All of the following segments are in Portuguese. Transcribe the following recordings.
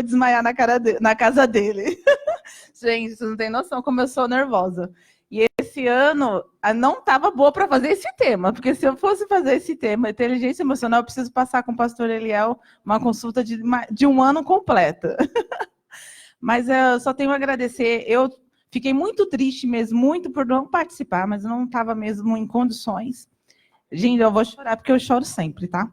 desmaiar na casa dele. Gente, vocês não têm noção como eu sou nervosa. E esse ano não estava boa para fazer esse tema, porque se eu fosse fazer esse tema, inteligência emocional, eu preciso passar com o pastor Eliel uma consulta de um ano completa. Mas eu só tenho a agradecer. Eu fiquei muito triste mesmo, muito por não participar, mas eu não estava mesmo em condições. Gente, eu vou chorar porque eu choro sempre, tá?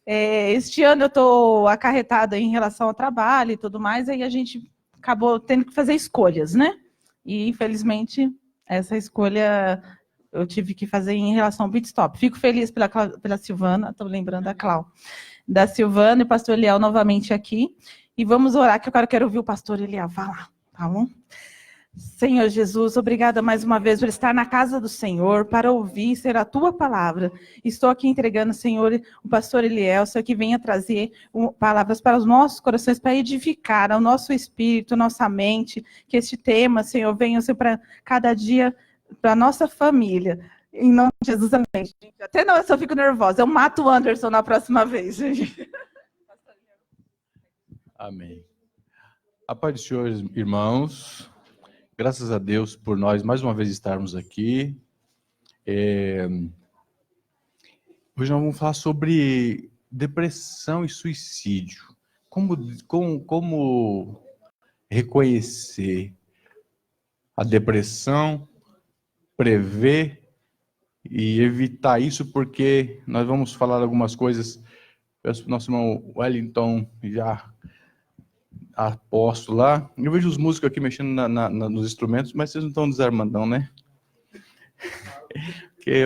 Este ano eu estou acarretada em relação ao trabalho e tudo mais, aí a gente acabou tendo que fazer escolhas, né? E, infelizmente, essa escolha eu tive que fazer em relação ao pit stop. Fico feliz pela Silvana, estou lembrando da Silvana e o pastor Eliel novamente aqui. E vamos orar, que eu quero ouvir o pastor Eliel falar, tá bom? Senhor Jesus, obrigada mais uma vez por estar na casa do Senhor, para ouvir ser a tua palavra. Estou aqui entregando, Senhor, o pastor Eliel, Senhor, que venha trazer palavras para os nossos corações, para edificar ao nosso espírito, nossa mente, que este tema, Senhor, venha ser para cada dia, para a nossa família. Em nome de Jesus, amém. Até não, eu só fico nervosa. Eu mato o Anderson na próxima vez, gente. Amém. A paz do Senhor, irmãos. Graças a Deus por nós mais uma vez estarmos aqui. Hoje nós vamos falar sobre depressão e suicídio. Como reconhecer a depressão, prever e evitar isso, porque nós vamos falar algumas coisas. Nosso irmão Wellington já aposto lá. Eu vejo os músicos aqui mexendo nos instrumentos, mas vocês não estão desarmando, não, né? Porque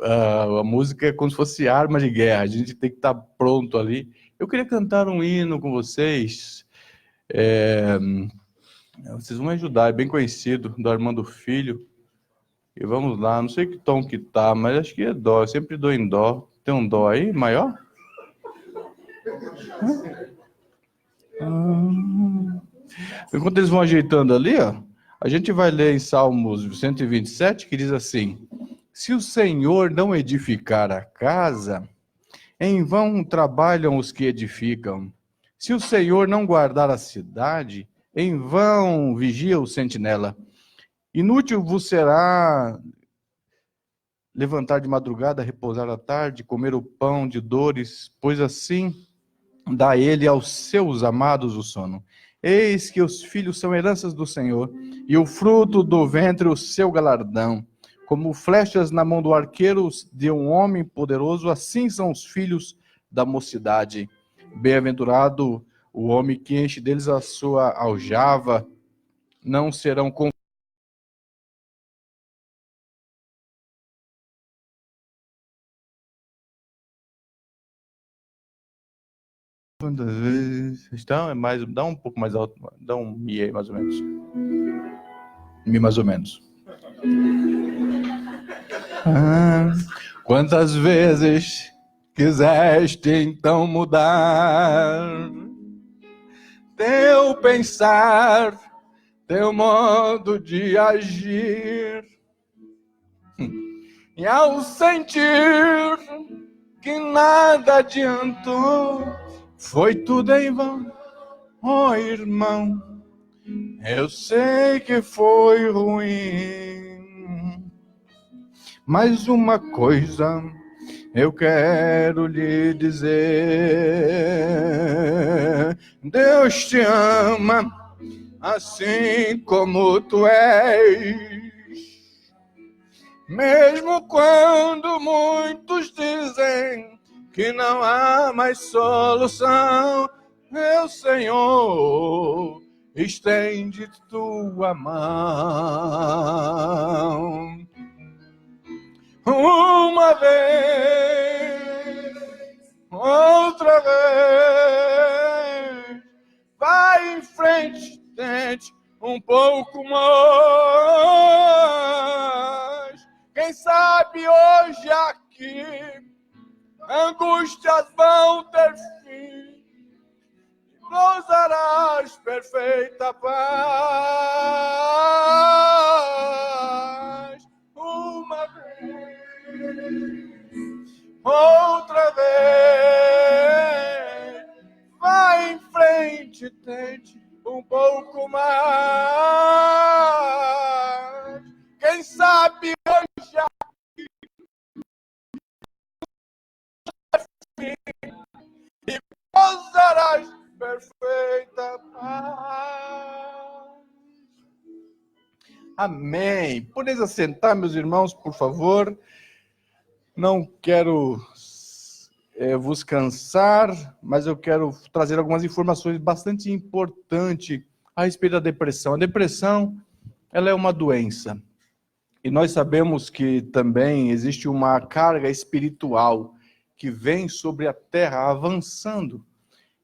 a música é como se fosse arma de guerra, a gente tem que estar pronto ali. Eu queria cantar um hino com vocês. Vocês vão me ajudar, é bem conhecido, do Armando Filho. E vamos lá, não sei que tom que tá, mas acho que é dó, eu sempre dou em dó. Tem um dó aí, maior? Enquanto eles vão ajeitando ali, ó, a gente vai ler em Salmos 127, que diz assim: se o Senhor não edificar a casa, em vão trabalham os que edificam. Se o Senhor não guardar a cidade, em vão vigia o sentinela. Inútil vos será levantar de madrugada, repousar à tarde, comer o pão de dores, pois assim dá ele aos seus amados o sono. Eis que os filhos são heranças do Senhor, e o fruto do ventre o seu galardão. Como flechas na mão do arqueiro de um homem poderoso, assim são os filhos da mocidade. Bem-aventurado o homem que enche deles a sua aljava, não serão confundidos. Quantas vezes? Então, dá um pouco mais alto, dá um mi aí, mais ou menos. Mi, mais ou menos. Quantas vezes quiseste então mudar teu pensar, teu modo de agir, e ao sentir que nada adiantou, foi tudo em vão, ó irmão, eu sei que foi ruim, mas uma coisa eu quero lhe dizer: Deus te ama assim como tu és. Mesmo quando muitos dizem que não há mais solução, meu Senhor, estende tua mão. Uma vez, outra vez, vai em frente, tente um pouco mais. Quem sabe hoje aqui angústias vão ter fim, gozarás perfeita paz. Uma vez, outra vez, vai em frente, tente um pouco mais. Quem sabe hoje e gozarás perfeita paz. Amém. Podeis assentar, meus irmãos, por favor. Não quero vos cansar, mas eu quero trazer algumas informações bastante importantes a respeito da depressão. A depressão, ela é uma doença. E nós sabemos que também existe uma carga espiritual que vem sobre a terra avançando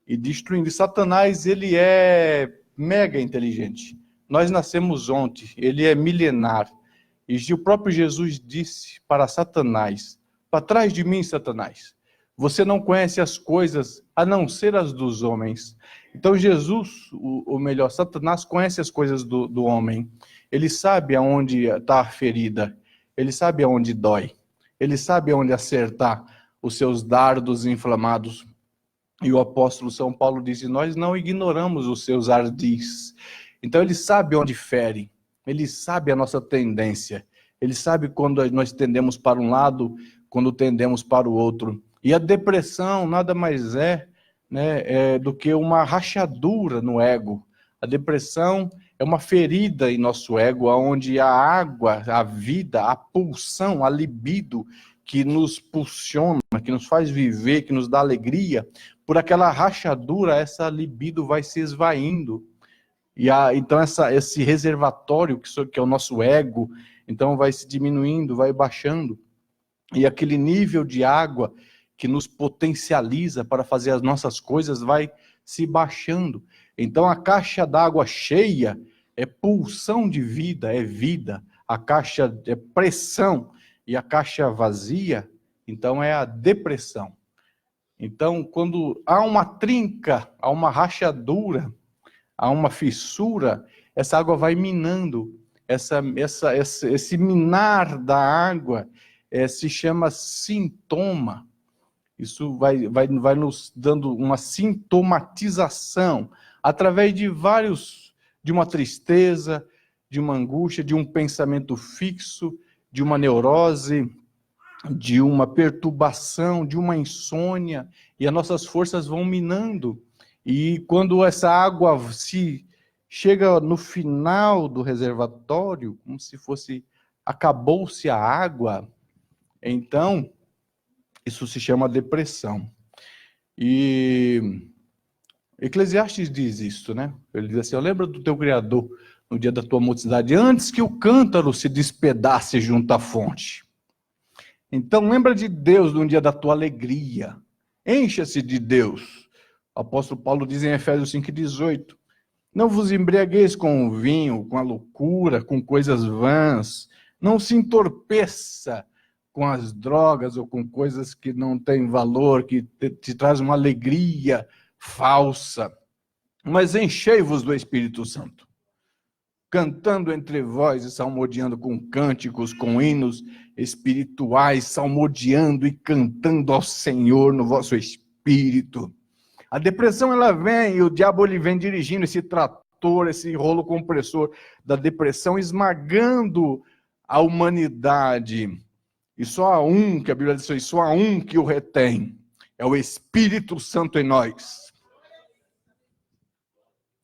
e destruindo. E Satanás, ele é mega inteligente. Nós nascemos ontem, ele é milenar. E o próprio Jesus disse para Satanás: para trás de mim, Satanás, você não conhece as coisas a não ser as dos homens. Então Jesus, ou melhor, Satanás conhece as coisas do homem. Ele sabe aonde está a ferida, ele sabe aonde dói, ele sabe aonde acertar os seus dardos inflamados. E o apóstolo São Paulo diz: nós não ignoramos os seus ardis. Então ele sabe onde fere, ele sabe a nossa tendência, ele sabe quando nós tendemos para um lado, quando tendemos para o outro. E a depressão nada mais do que uma rachadura no ego. A depressão é uma ferida em nosso ego, onde a água, a vida, a pulsão, a libido que nos pulsiona, que nos faz viver, que nos dá alegria, por aquela rachadura, essa libido vai se esvaindo. E então esse reservatório, que é o nosso ego, então vai se diminuindo, vai baixando. E aquele nível de água que nos potencializa para fazer as nossas coisas vai se baixando. Então a caixa d'água cheia é pulsão de vida, é vida. A caixa é pressão e a caixa vazia, então é a depressão. Então quando há uma trinca, há uma rachadura, há uma fissura, essa água vai minando. Esse minar da água se chama sintoma. Isso vai nos dando uma sintomatização através de uma tristeza, de uma angústia, de um pensamento fixo, de uma neurose, de uma perturbação, de uma insônia, e as nossas forças vão minando. E quando essa água chega no final do reservatório, como se fosse, acabou-se a água, então isso se chama depressão. E Eclesiastes diz isso, né? Ele diz assim: lembra do teu Criador no dia da tua mocidade, antes que o cântaro se despedace junto à fonte. Então lembra de Deus no dia da tua alegria. Encha-se de Deus. O apóstolo Paulo diz em Efésios 5,18: não vos embriagueis com o vinho, com a loucura, com coisas vãs. Não se entorpeça com as drogas ou com coisas que não têm valor, que te traz uma alegria falsa. Mas enchei-vos do Espírito Santo, cantando entre vós e salmodiando com cânticos, com hinos espirituais, salmodiando e cantando ao Senhor no vosso espírito. A depressão, ela vem, e o diabo ele vem dirigindo esse trator, esse rolo compressor da depressão, esmagando a humanidade. E só há um, que a Bíblia diz, só há um que o retém, é o Espírito Santo em nós.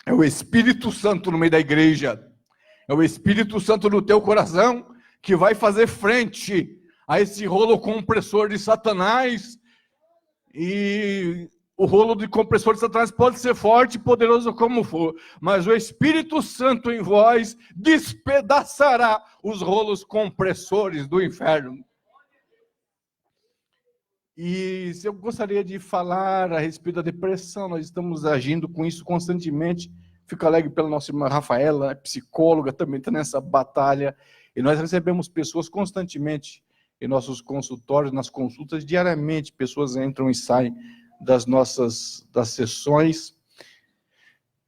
É o Espírito Santo no meio da igreja. É o Espírito Santo no teu coração que vai fazer frente a esse rolo compressor de Satanás. E o rolo de compressor de Satanás pode ser forte e poderoso como for, mas o Espírito Santo em vós despedaçará os rolos compressores do inferno. E eu gostaria de falar a respeito da depressão. Nós estamos agindo com isso constantemente. Fico alegre pela nossa irmã Rafaela, psicóloga, também está nessa batalha. E nós recebemos pessoas constantemente em nossos consultórios, nas consultas, diariamente. Pessoas entram e saem das sessões.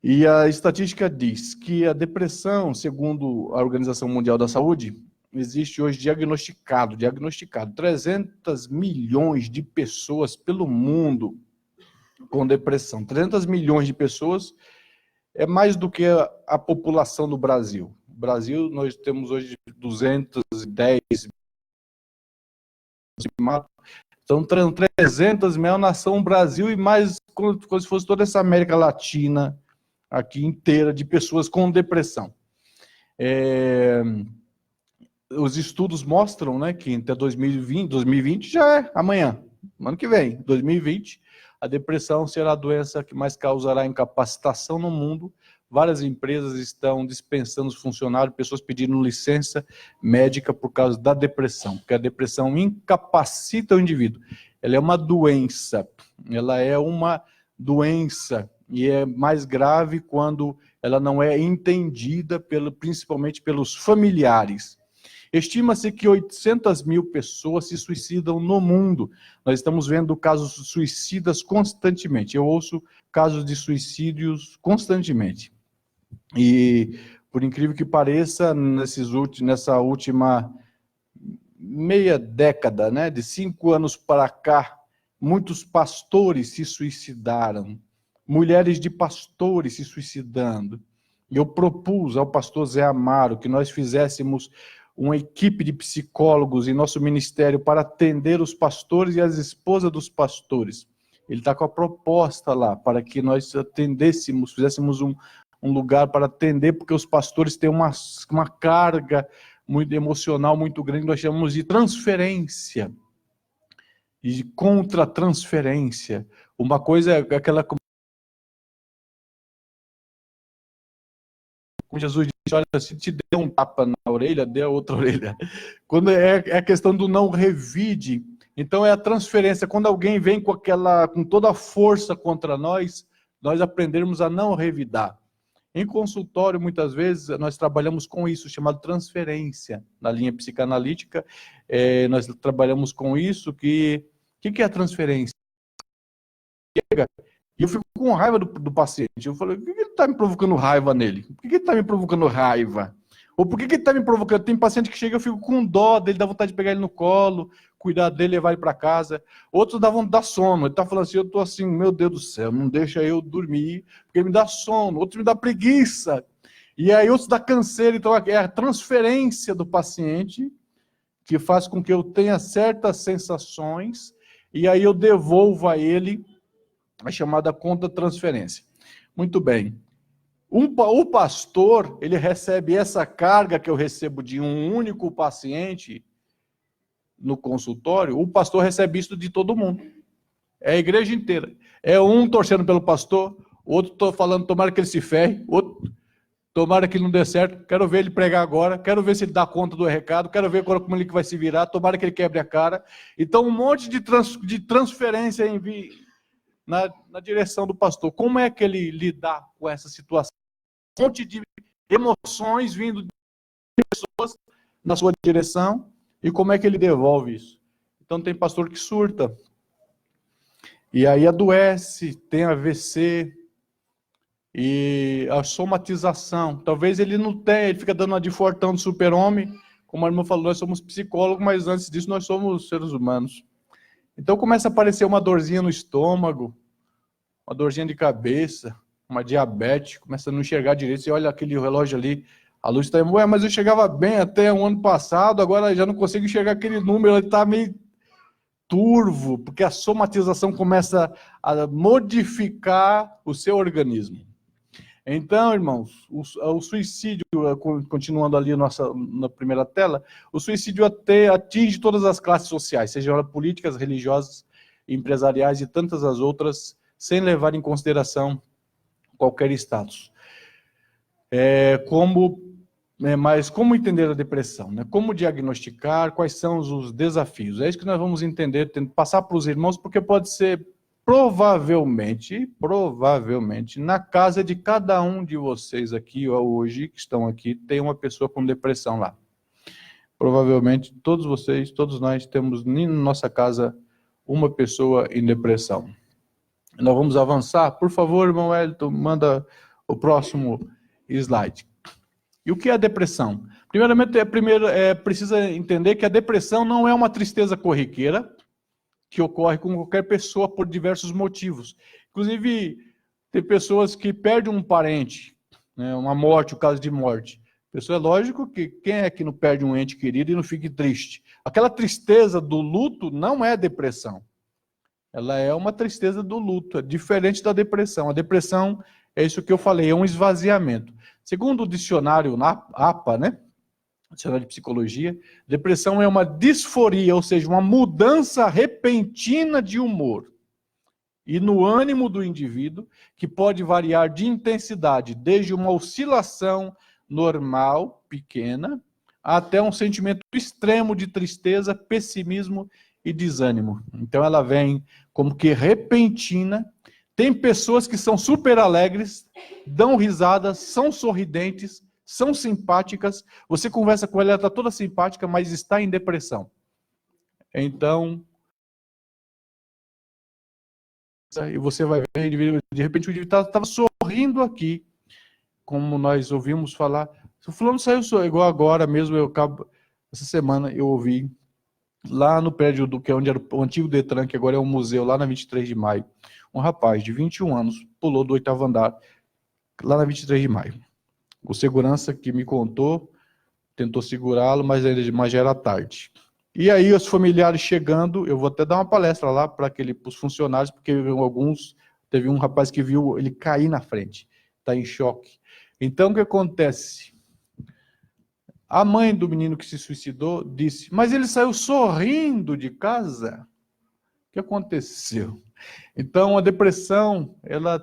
E a estatística diz que a depressão, segundo a Organização Mundial da Saúde, existe hoje diagnosticado 300 milhões de pessoas pelo mundo com depressão. 300 milhões de pessoas é mais do que a população do Brasil. No Brasil, nós temos hoje 210 milhões. São 300 mil nação Brasil e mais como se fosse toda essa América Latina aqui inteira de pessoas com depressão. Os estudos mostram, né, que até 2020 já é amanhã, ano que vem, 2020, a depressão será a doença que mais causará incapacitação no mundo. Várias empresas estão dispensando os funcionários, pessoas pedindo licença médica por causa da depressão, porque a depressão incapacita o indivíduo. Ela é uma doença e é mais grave quando ela não é entendida principalmente pelos familiares. Estima-se que 800 mil pessoas se suicidam no mundo. Nós estamos vendo casos de suicidas constantemente. Eu ouço casos de suicídios constantemente. E, por incrível que pareça, nessa última meia década, né, de 5 anos para cá, muitos pastores se suicidaram. Mulheres de pastores se suicidando. Eu propus ao pastor Zé Amaro que nós fizéssemos uma equipe de psicólogos em nosso ministério para atender os pastores e as esposas dos pastores. Ele está com a proposta lá, para que nós atendêssemos, fizéssemos um lugar para atender, porque os pastores têm uma carga muito emocional muito grande, nós chamamos de transferência, e de contra-transferência. Uma coisa é aquela... Como Jesus disse, olha, se te der um tapa na orelha, dê a outra orelha. Quando é a questão do não revide, então é a transferência. Quando alguém vem com toda a força contra nós aprendermos a não revidar. Em consultório, muitas vezes, nós trabalhamos com isso, chamado transferência. Na linha psicanalítica, nós trabalhamos com isso, que é a transferência? E eu fico com raiva do paciente. Eu falo, por que ele está me provocando raiva nele? Por que ele está me provocando raiva? Ou por que ele está me provocando? Tem paciente que chega, eu fico com dó dele, dá vontade de pegar ele no colo, cuidar dele, levar ele para casa. Outros dá vontade de dar sono. Ele está falando assim, eu estou assim, meu Deus do céu, não deixa eu dormir, porque ele me dá sono. Outros me dá preguiça. E aí outros dá canseira. Então é a transferência do paciente que faz com que eu tenha certas sensações e aí eu devolvo a ele a chamada contra-transferência. Muito bem. O pastor, ele recebe essa carga que eu recebo de um único paciente no consultório, o pastor recebe isso de todo mundo. É a igreja inteira. É um torcendo pelo pastor, outro falando, tomara que ele se ferre, outro, tomara que ele não dê certo, quero ver ele pregar agora, quero ver se ele dá conta do recado, quero ver como ele vai se virar, tomara que ele quebre a cara. Então, um monte de transferência na direção do pastor. Como é que ele lidar com essa situação? Um monte de emoções vindo de pessoas na sua direção, e como é que ele devolve isso? Então tem pastor que surta, e aí adoece, tem AVC, e a somatização, talvez ele não tenha, ele fica dando uma de fortão de super-homem, como a irmã falou, nós somos psicólogos, mas antes disso nós somos seres humanos. Então começa a aparecer uma dorzinha no estômago, uma dorzinha de cabeça, uma diabetes, começa a não enxergar direito, você olha aquele relógio ali, a luz está... mas eu chegava bem até o ano passado, agora já não consigo enxergar aquele número, ele está meio turvo, porque a somatização começa a modificar o seu organismo. Então, irmãos, o suicídio, continuando ali na primeira tela, o suicídio atinge todas as classes sociais, sejam elas políticas, religiosas, empresariais e tantas as outras, sem levar em consideração qualquer status. Mas como entender a depressão? Né? Como diagnosticar? Quais são os desafios? É isso que nós vamos entender, passar para os irmãos, porque pode ser provavelmente, na casa de cada um de vocês aqui, hoje, que estão aqui, tem uma pessoa com depressão lá. Provavelmente, todos vocês, todos nós, temos na nossa casa uma pessoa em depressão. Nós vamos avançar. Por favor, irmão Wellington, manda o próximo slide. E o que é a depressão? Primeiramente, precisa entender que a depressão não é uma tristeza corriqueira, que ocorre com qualquer pessoa por diversos motivos. Inclusive, tem pessoas que perdem um parente, né, uma morte, o caso de morte. Pessoa, é lógico que quem é que não perde um ente querido e não fique triste? Aquela tristeza do luto não é depressão. Ela é uma tristeza do luto, é diferente da depressão. A depressão é isso que eu falei, é um esvaziamento. Segundo o dicionário APA, né? Dicionário de Psicologia, depressão é uma disforia, ou seja, uma mudança repentina de humor e no ânimo do indivíduo, que pode variar de intensidade, desde uma oscilação normal, pequena, até um sentimento extremo de tristeza, pessimismo e desânimo. Então ela vem como que repentina. Tem pessoas que são super alegres, dão risadas, são sorridentes, são simpáticas. Você conversa com ela, ela está toda simpática, mas está em depressão. Então, e você vai ver, de repente o indivíduo estava sorrindo aqui, como nós ouvimos falar. O fulano saiu igual agora mesmo, essa semana eu ouvi, lá no prédio do que é onde era o antigo Detran, que agora é um museu, lá na 23 de maio, um rapaz de 21 anos pulou do 8º andar, lá na 23 de maio. O segurança que me contou tentou segurá-lo, mas já era tarde. E aí os familiares chegando, eu vou até dar uma palestra lá para os funcionários, porque teve um rapaz que viu ele cair na frente, está em choque. Então o que acontece? A mãe do menino que se suicidou disse, mas ele saiu sorrindo de casa? O que aconteceu? Então a depressão, ela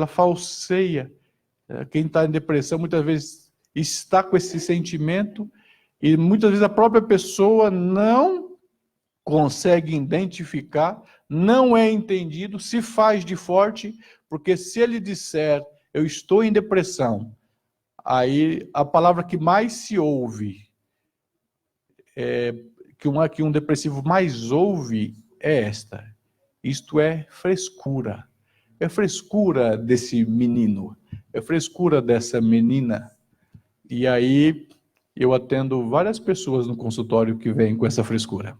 falseia. Quem está em depressão muitas vezes está com esse sentimento e muitas vezes a própria pessoa não consegue identificar, não é entendido, se faz de forte, porque se ele disser, eu estou em depressão, aí a palavra que mais se ouve, que um depressivo mais ouve, é esta. Isto é frescura. É frescura desse menino, é frescura dessa menina. E aí eu atendo várias pessoas no consultório que vêm com essa frescura.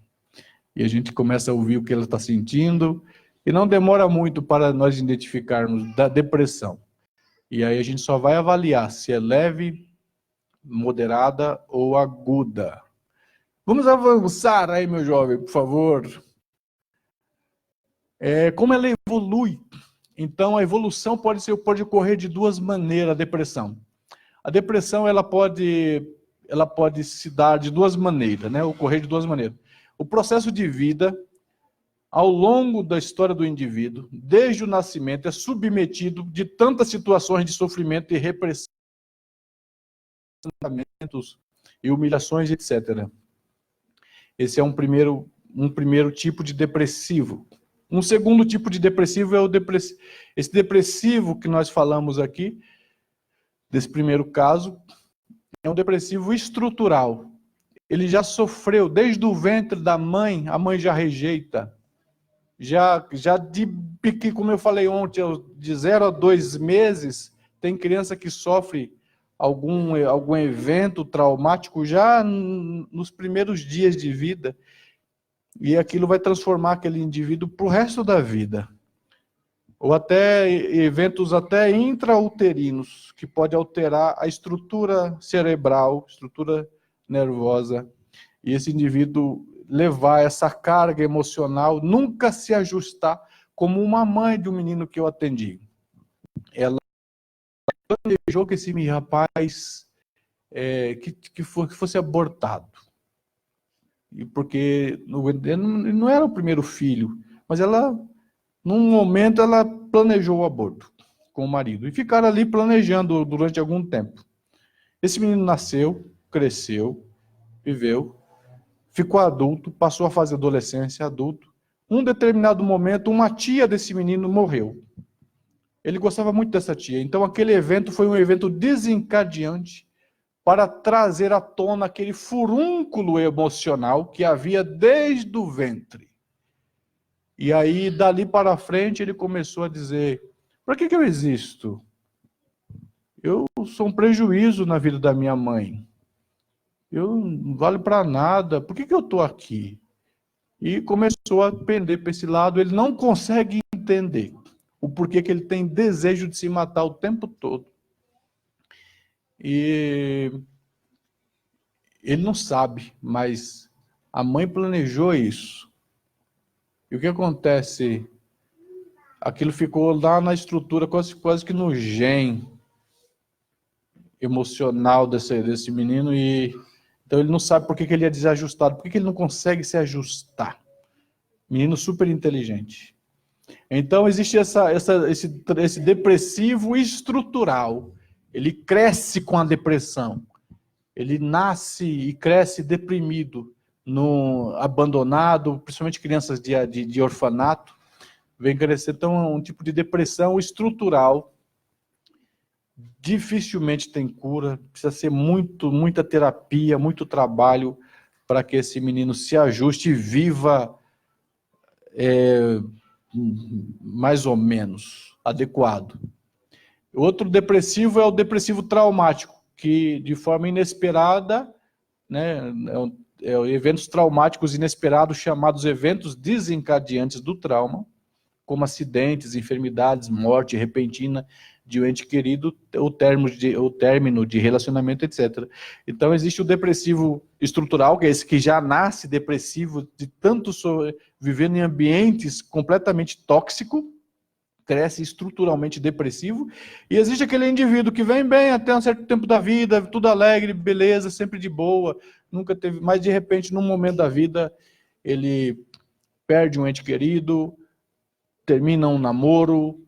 E a gente começa a ouvir o que ela está sentindo, e não demora muito para nós identificarmos da depressão. E aí a gente só vai avaliar se é leve, moderada ou aguda. Vamos avançar aí, meu jovem, por favor. Como ela evolui? Então, a evolução pode ocorrer de duas maneiras, a depressão. A depressão ela pode se dar de duas maneiras, né? Ocorrer de duas maneiras. O processo de vida, ao longo da história do indivíduo, desde o nascimento, é submetido de tantas situações de sofrimento e repressão, e humilhações, etc. Esse é um primeiro tipo de depressivo. Um segundo tipo de depressivo é esse depressivo que nós falamos aqui, desse primeiro caso, é um depressivo estrutural. Ele já sofreu desde o ventre da mãe, a mãe já rejeita. Como eu falei ontem, de 0 a 2 meses, tem criança que sofre algum evento traumático já nos primeiros dias de vida. E aquilo vai transformar aquele indivíduo para o resto da vida. Ou até eventos até intrauterinos, que pode alterar a estrutura cerebral, estrutura nervosa, e esse indivíduo levar essa carga emocional, nunca se ajustar, como uma mãe de um menino que eu atendi. Ela planejou que esse rapaz que fosse abortado. Porque não era o primeiro filho, mas num momento, ela planejou o aborto com o marido. E ficaram ali planejando durante algum tempo. Esse menino nasceu, cresceu, viveu, ficou adulto, passou a fase adolescência, adulto. Um determinado momento, uma tia desse menino morreu. Ele gostava muito dessa tia. Então, aquele evento foi um evento desencadeante para trazer à tona aquele furúnculo emocional que havia desde o ventre. E aí, dali para frente, ele começou a dizer, para que eu existo? Eu sou um prejuízo na vida da minha mãe. Eu não valho para nada. Por que eu estou aqui? E começou a pender para esse lado, ele não consegue entender o porquê que ele tem desejo de se matar o tempo todo. E ele não sabe, mas a mãe planejou isso. E o que acontece? Aquilo ficou lá na estrutura, quase que no gene emocional desse menino, e então ele não sabe por que ele é desajustado, por que ele não consegue se ajustar. Menino super inteligente. Então existe esse depressivo estrutural. Ele cresce com a depressão. Ele nasce e cresce deprimido, abandonado, principalmente crianças de orfanato, vem crescer. Então é um tipo de depressão estrutural. Dificilmente tem cura, precisa ser muita terapia, muito trabalho para que esse menino se ajuste e viva mais ou menos adequado. Outro depressivo é o depressivo traumático, que de forma inesperada, né, eventos traumáticos inesperados, chamados eventos desencadeantes do trauma, como acidentes, enfermidades, morte repentina de um ente querido, o término de relacionamento, etc. Então existe o depressivo estrutural, que é esse que já nasce depressivo, de tanto vivendo em ambientes completamente tóxicos, cresce estruturalmente depressivo, e existe aquele indivíduo que vem bem até um certo tempo da vida, tudo alegre, beleza, sempre de boa, nunca teve, mas de repente, num momento da vida, ele perde um ente querido, termina um namoro,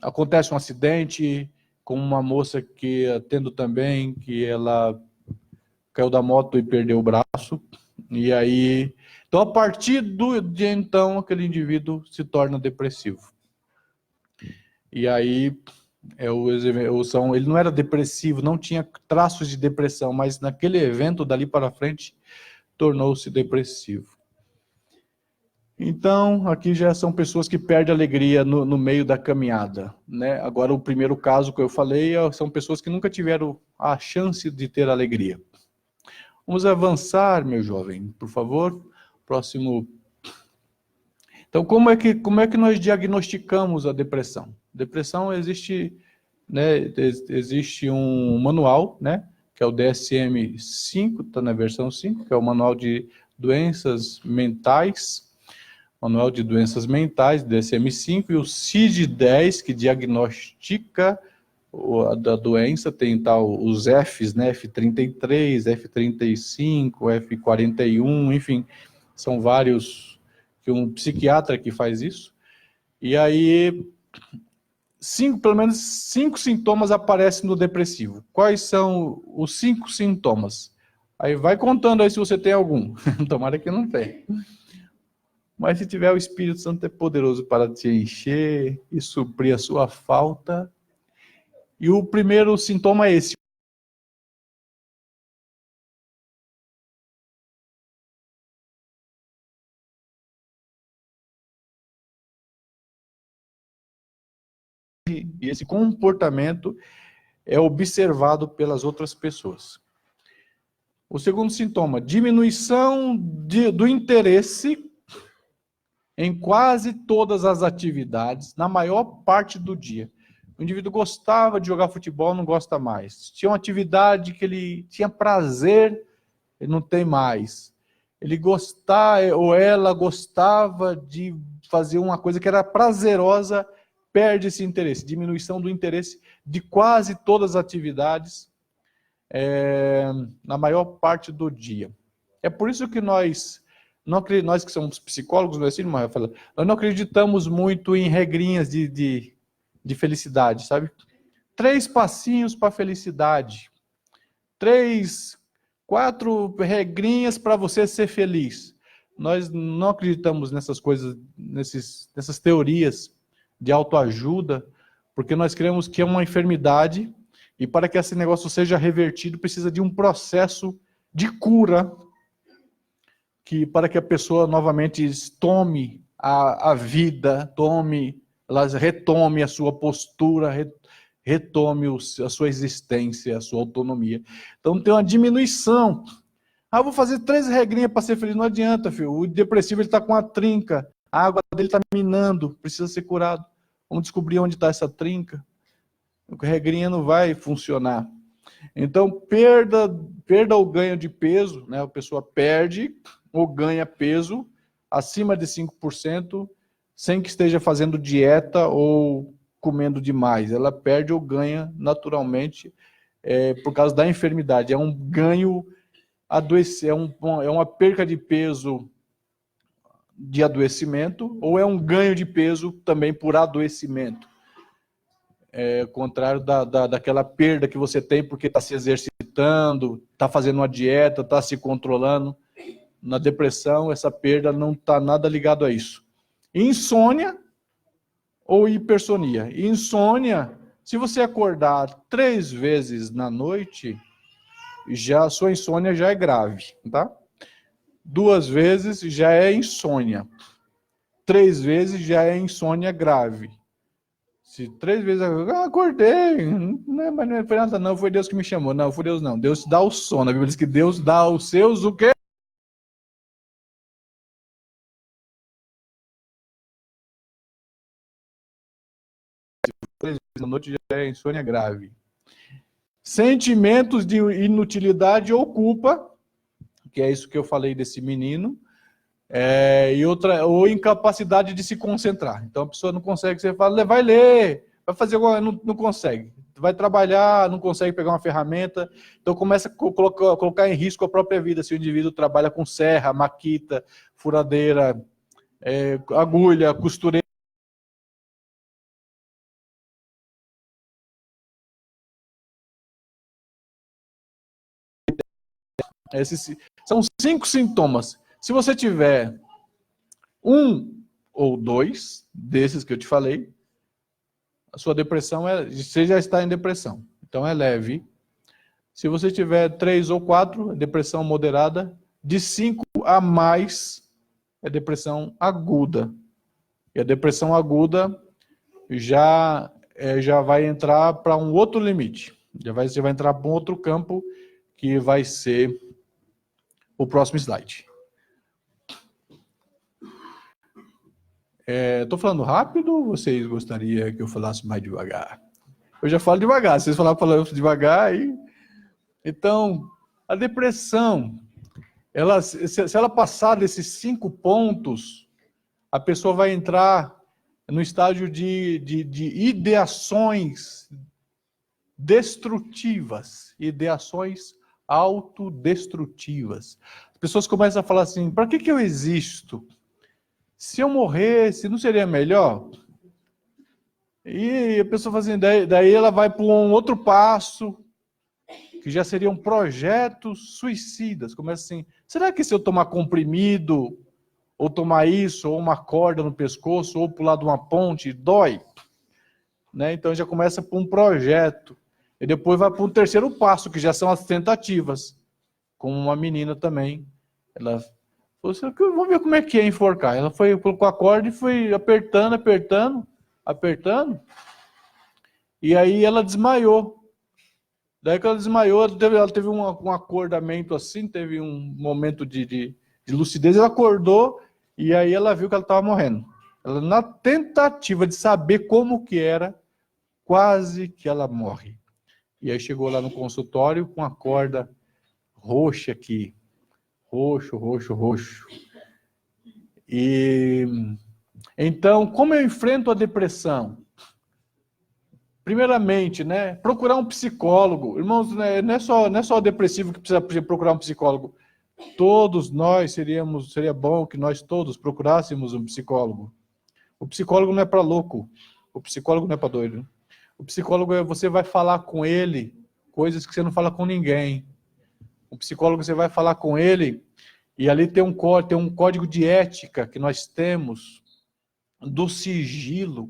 acontece um acidente com uma moça que atendo também, que ela caiu da moto e perdeu o braço, e aí, então a partir de então, aquele indivíduo se torna depressivo. E aí, ele não era depressivo, não tinha traços de depressão, mas naquele evento, dali para frente, tornou-se depressivo. Então, aqui já são pessoas que perdem alegria no meio da caminhada, né? Agora, o primeiro caso que eu falei são pessoas que nunca tiveram a chance de ter alegria. Vamos avançar, meu jovem, por favor. Próximo. Então, como é que nós diagnosticamos a depressão? Depressão existe, né? Existe um manual, né? Que é o DSM-5, está na versão 5, que é o Manual de Doenças Mentais. Manual de Doenças Mentais, DSM-5, e o CID-10, que diagnostica da doença, tem os Fs, né, F33, F35, F41, enfim, são vários, que um psiquiatra que faz isso, e aí, pelo menos 5 sintomas aparecem no depressivo. Quais são os 5 sintomas? Aí vai contando aí se você tem algum, tomara que não tenha. Mas se tiver, o Espírito Santo é poderoso para te encher e suprir a sua falta. E o primeiro sintoma é esse. E esse comportamento é observado pelas outras pessoas. O segundo sintoma, diminuição do interesse em quase todas as atividades, na maior parte do dia. O indivíduo gostava de jogar futebol, não gosta mais. Tinha uma atividade que ele tinha prazer, ele não tem mais. Ele gostava, ou ela gostava de fazer uma coisa que era prazerosa, perde esse interesse. Diminuição do interesse de quase todas as atividades na maior parte do dia. É por isso que nós que somos psicólogos, não é assim, nós não acreditamos muito em regrinhas de felicidade, sabe? 3 passinhos para a felicidade. 3, 4 regrinhas para você ser feliz. Nós não acreditamos nessas coisas, nessas teorias de autoajuda, porque nós cremos que é uma enfermidade e para que esse negócio seja revertido precisa de um processo de cura, para que a pessoa novamente tome a vida, ela retome a sua postura, retome a sua existência, a sua autonomia. Então tem uma diminuição. Ah, eu vou fazer 3 regrinhas para ser feliz. Não adianta, filho. O depressivo ele está com a trinca. A água dele está minando. Precisa ser curado. Vamos descobrir onde está essa trinca. A regrinha não vai funcionar. Então, perda ou ganho de peso, né? A pessoa perde ou ganha peso acima de 5%, sem que esteja fazendo dieta ou comendo demais. Ela perde ou ganha naturalmente por causa da enfermidade. É um ganho é uma perca de peso de adoecimento ou é um ganho de peso também por adoecimento. Contrário daquela perda que você tem porque está se exercitando, está fazendo uma dieta, está se controlando. Na depressão, essa perda não está nada ligado a isso. Insônia ou hipersonia. Insônia, se você acordar 3 vezes na noite, a sua insônia já é grave, tá? 2 vezes já é insônia. 3 vezes já é insônia grave. Se 3 vezes eu acordei, mas não foi nada não, foi Deus que me chamou. Não, foi Deus não. Deus dá o sono. A Bíblia diz que Deus dá aos seus o quê? 3 vezes na noite já é insônia grave. Sentimentos de inutilidade ou culpa, que é isso que eu falei desse menino, ou incapacidade de se concentrar. Então a pessoa não consegue, você fala, vai ler, vai fazer alguma, não consegue. Vai trabalhar, não consegue pegar uma ferramenta, então começa a colocar em risco a própria vida. Se o indivíduo trabalha com serra, maquita, furadeira, agulha, costureira. Esses são 5 sintomas. Se você tiver 1 ou 2 desses que eu te falei, a sua depressão você já está em depressão. Então é leve. Se você tiver 3 ou 4, depressão moderada. De 5 a mais, é depressão aguda. E a depressão aguda já vai entrar para um outro limite. Você vai entrar para um outro campo, que vai ser o próximo slide. Estou falando rápido ou vocês gostariam que eu falasse mais devagar? Eu já falo devagar, vocês falaram devagar aí. Então, a depressão, se ela passar desses 5 pontos, a pessoa vai entrar no estágio de ideações destrutivas, ideações autodestrutivas. As pessoas começam a falar assim, para que eu existo? Se eu morresse, não seria melhor? E a pessoa faz assim, daí ela vai para um outro passo, que já seriam projetos suicidas. Começa assim, será que se eu tomar comprimido, ou tomar isso, ou uma corda no pescoço, ou pular de uma ponte, dói? Né? Então já começa por um projeto. E depois vai para um terceiro passo, que já são as tentativas. Como uma menina também. Ela falou assim, vamos ver como é que é enforcar. Ela colocou a corda e foi apertando. E aí ela desmaiou. Daí que ela desmaiou, ela teve um acordamento assim, teve um momento de lucidez, ela acordou e aí ela viu que ela estava morrendo. Ela, na tentativa de saber como que era, quase que ela morre. E aí chegou lá no consultório com a corda roxa aqui. Roxo. E então, como eu enfrento a depressão? Primeiramente, né, procurar um psicólogo. Irmãos, né, não é só o depressivo que precisa procurar um psicólogo. Todos nós seria bom que nós todos procurássemos um psicólogo. O psicólogo não é para louco. O psicólogo não é para doido. O psicólogo você vai falar com ele coisas que você não fala com ninguém. O psicólogo você vai falar com ele e ali tem um código de ética que nós temos do sigilo,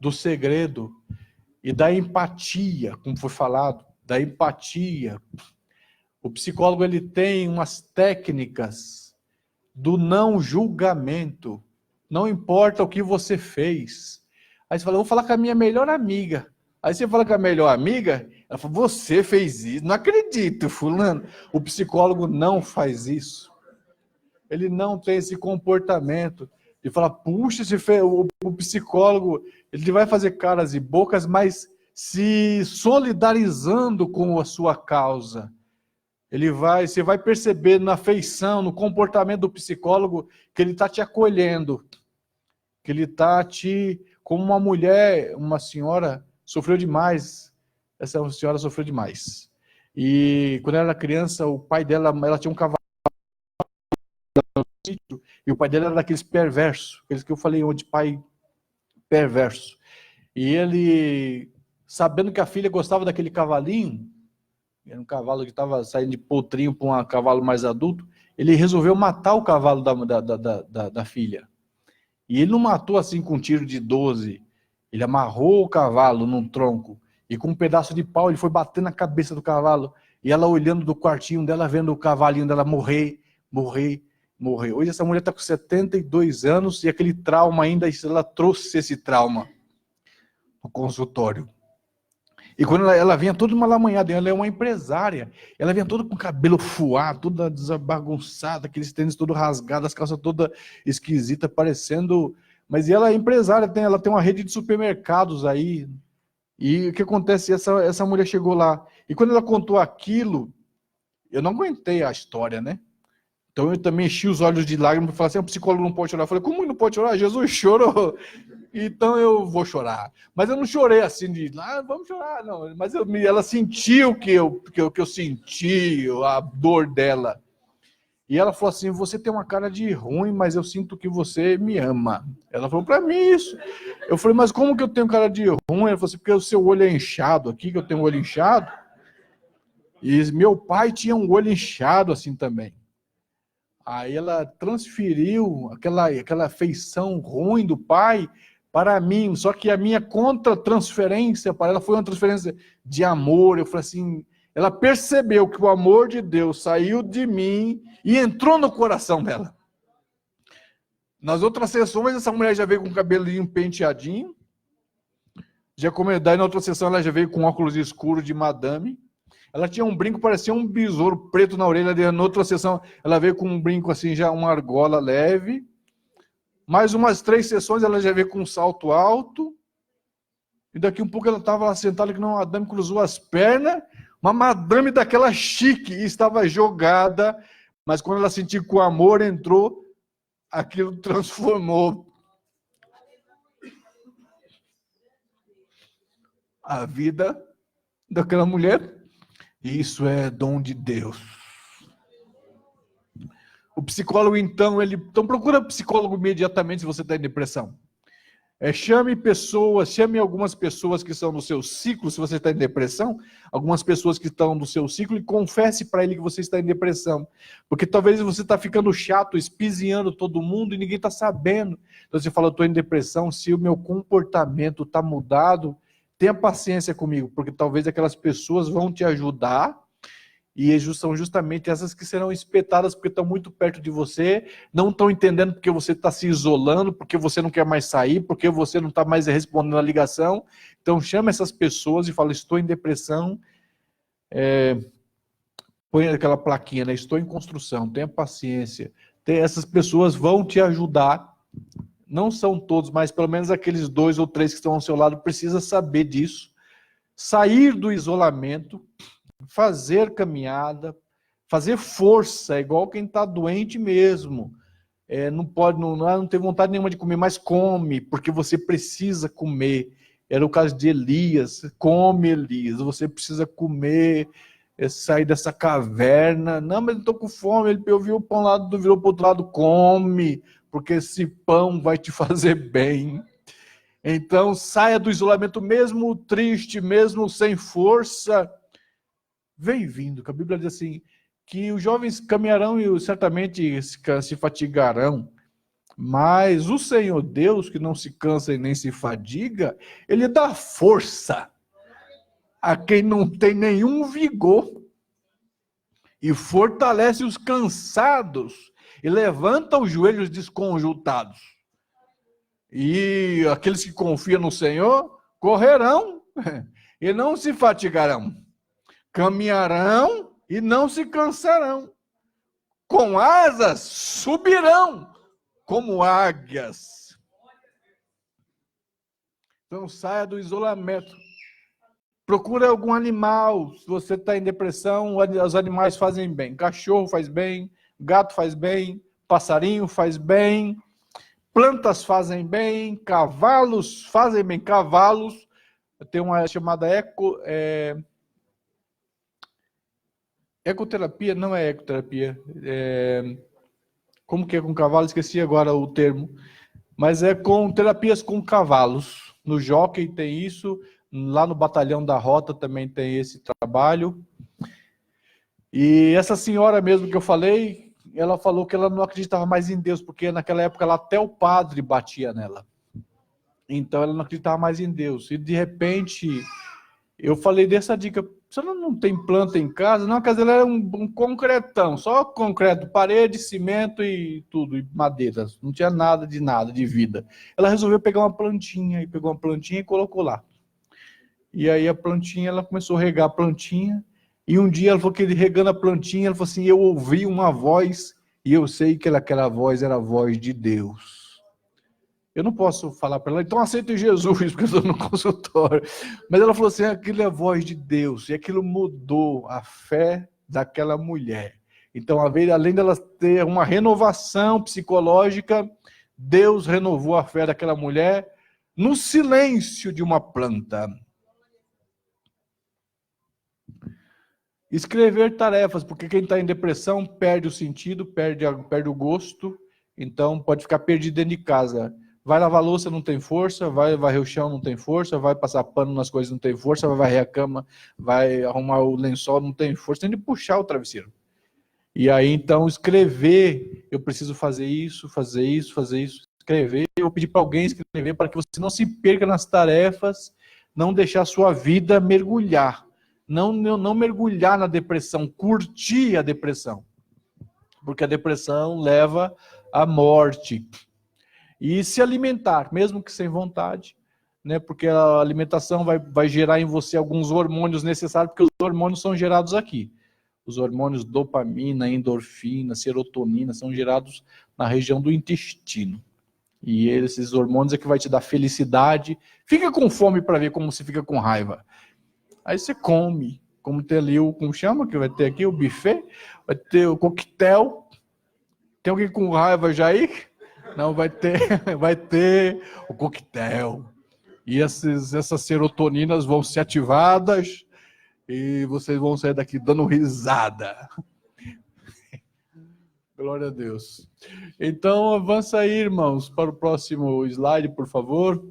do segredo e da empatia, como foi falado, da empatia. O psicólogo ele tem umas técnicas do não julgamento. Não importa o que você fez. Aí você fala, eu vou falar com a minha melhor amiga. Aí você fala com a melhor amiga, Ela falou, você fez isso? Não acredito, fulano. O psicólogo não faz isso. Ele não tem esse comportamento de falar, puxa, o psicólogo, ele vai fazer caras e bocas, mas se solidarizando com a sua causa. Você vai perceber na feição, no comportamento do psicólogo, que ele está te acolhendo, que ele está como uma mulher, uma senhora, sofreu demais. Essa senhora sofreu demais. E quando ela era criança, o pai dela, ela tinha um cavalo no sítio, e o pai dela era daqueles perversos, aqueles que eu falei onde pai perverso. E ele, sabendo que a filha gostava daquele cavalinho, era um cavalo que estava saindo de potrinho para um cavalo mais adulto, ele resolveu matar o cavalo da filha. E ele não matou assim com um tiro de 12, ele amarrou o cavalo num tronco, e com um pedaço de pau ele foi bater na cabeça do cavalo, e ela olhando do quartinho dela, vendo o cavalinho dela morrer. Hoje essa mulher está com 72 anos, e aquele trauma ainda, ela trouxe esse trauma no consultório. E quando ela vinha toda malamanhada, ela é uma empresária, ela vinha toda com o cabelo fuado, toda desabagunçada, aqueles tênis todo rasgados, as calças toda esquisita, parecendo... Mas ela é empresária, ela tem uma rede de supermercados aí. E o que acontece? Essa mulher chegou lá, e quando ela contou aquilo, eu não aguentei a história, né? Então eu também enchi os olhos de lágrimas e falei assim, o psicólogo não pode chorar. Eu falei, como ele não pode chorar? Jesus chorou. Então eu vou chorar. Mas eu não chorei assim de, vamos chorar, não. Mas ela sentiu que eu senti, a dor dela. E ela falou assim, você tem uma cara de ruim, mas eu sinto que você me ama. Ela falou para mim isso. Eu falei, mas como que eu tenho cara de ruim? Ela falou assim, porque o seu olho é inchado aqui, que eu tenho um olho inchado. E meu pai tinha um olho inchado assim também. Aí ela transferiu aquela feição ruim do pai para mim, só que a minha contra-transferência para ela foi uma transferência de amor. Eu falei assim, ela percebeu que o amor de Deus saiu de mim e entrou no coração dela. Nas outras sessões, essa mulher já veio com o cabelinho penteadinho, daí na outra sessão ela já veio com óculos escuros de madame. Ela tinha um brinco, parecia um besouro preto na orelha. Na outra sessão, ela veio com um brinco assim, já uma argola leve. Mais umas 3 sessões, ela já veio com um salto alto. E daqui um pouco ela estava lá sentada, que uma madame cruzou as pernas. Uma madame daquela chique, e estava jogada. Mas quando ela sentiu que o amor entrou, aquilo transformou a vida daquela mulher. Isso é dom de Deus. O psicólogo, então procura psicólogo imediatamente se você está em depressão. Chame algumas pessoas que estão no seu ciclo, se você está em depressão, algumas pessoas que estão no seu ciclo, e confesse para ele que você está em depressão. Porque talvez você está ficando chato, espiziando todo mundo e ninguém está sabendo. Então você fala, eu estou em depressão, se o meu comportamento está mudado, tenha paciência comigo, porque talvez aquelas pessoas vão te ajudar, e são justamente essas que serão espetadas porque estão muito perto de você, não estão entendendo porque você está se isolando, porque você não quer mais sair, porque você não está mais respondendo a ligação. Então chama essas pessoas e fala, estou em depressão, põe aquela plaquinha, né? Estou em construção, tenha paciência. Essas pessoas vão te ajudar. Não são todos, mas pelo menos aqueles 2 ou 3 que estão ao seu lado precisa saber disso. Sair do isolamento, fazer caminhada, fazer força, igual quem está doente mesmo. Não tem vontade nenhuma de comer, mas come, porque você precisa comer. Era o caso de Elias. Come, Elias, você precisa comer, sair dessa caverna. Não, mas eu estou com fome. Ele viu o pão lá, virou para o outro lado, come, porque esse pão vai te fazer bem. Então, saia do isolamento, mesmo triste, mesmo sem força. Vem vindo, que a Bíblia diz assim, que os jovens caminharão e certamente se fatigarão, mas o Senhor Deus, que não se cansa e nem se fadiga, ele dá força a quem não tem nenhum vigor, e fortalece os cansados, e levanta os joelhos desconjuntados. E aqueles que confiam no Senhor correrão e não se fatigarão. caminharão e não se cansarão. Com asas subirão como águias. Então saia do isolamento. Procure algum animal. Se você está em depressão, os animais fazem bem. Cachorro faz bem, gato faz bem, passarinho faz bem, plantas fazem bem, cavalos fazem bem. Cavalos, tem uma chamada ecoterapia, não é ecoterapia. Como que é com cavalo? Esqueci agora o termo. Mas é com terapias com cavalos. No Jockey tem isso. Lá no Batalhão da Rota também tem esse trabalho. E essa senhora mesmo que eu falei, ela falou que ela não acreditava mais em Deus, porque naquela época até o padre batia nela. Então ela não acreditava mais em Deus. E de repente, eu falei dessa dica. Você não tem planta em casa? Não, a casa dela era um concretão, só concreto, parede, cimento e tudo, e madeira. Não tinha nada de vida. Ela resolveu pegar uma plantinha, e pegou uma plantinha e colocou lá. E aí a plantinha, ela começou a regar a plantinha, e um dia ela falou que ele regando a plantinha, ela falou assim, eu ouvi uma voz, e eu sei que aquela voz era a voz de Deus. Eu não posso falar para ela, então aceita Jesus, porque eu estou no consultório. Mas ela falou assim, aquilo é a voz de Deus, e aquilo mudou a fé daquela mulher. Então, além dela ter uma renovação psicológica, Deus renovou a fé daquela mulher no silêncio de uma planta. Escrever tarefas, porque quem está em depressão perde o sentido, perde o gosto, então pode ficar perdido dentro de casa. Vai lavar a louça, não tem força, vai varrer o chão, não tem força, vai passar pano nas coisas, não tem força, vai varrer a cama, vai arrumar o lençol, não tem força, tem de puxar o travesseiro. E aí, então, escrever, eu preciso fazer isso, escrever, eu pedi para alguém escrever para que você não se perca nas tarefas, não deixar a sua vida mergulhar, não mergulhar na depressão, curtir a depressão, porque a depressão leva à morte. E se alimentar, mesmo que sem vontade, né? Porque a alimentação vai gerar em você alguns hormônios necessários, porque os hormônios são gerados aqui. Os hormônios dopamina, endorfina, serotonina são gerados na região do intestino. E esses hormônios é que vai te dar felicidade. Fica com fome para ver como você fica com raiva. Aí você come, como tem ali como chama, que vai ter aqui o buffet, vai ter o coquetel. Tem alguém com raiva já aí? Não, vai ter o coquetel. E essas serotoninas vão ser ativadas e vocês vão sair daqui dando risada. Glória a Deus. Então, avança aí, irmãos, para o próximo slide, por favor.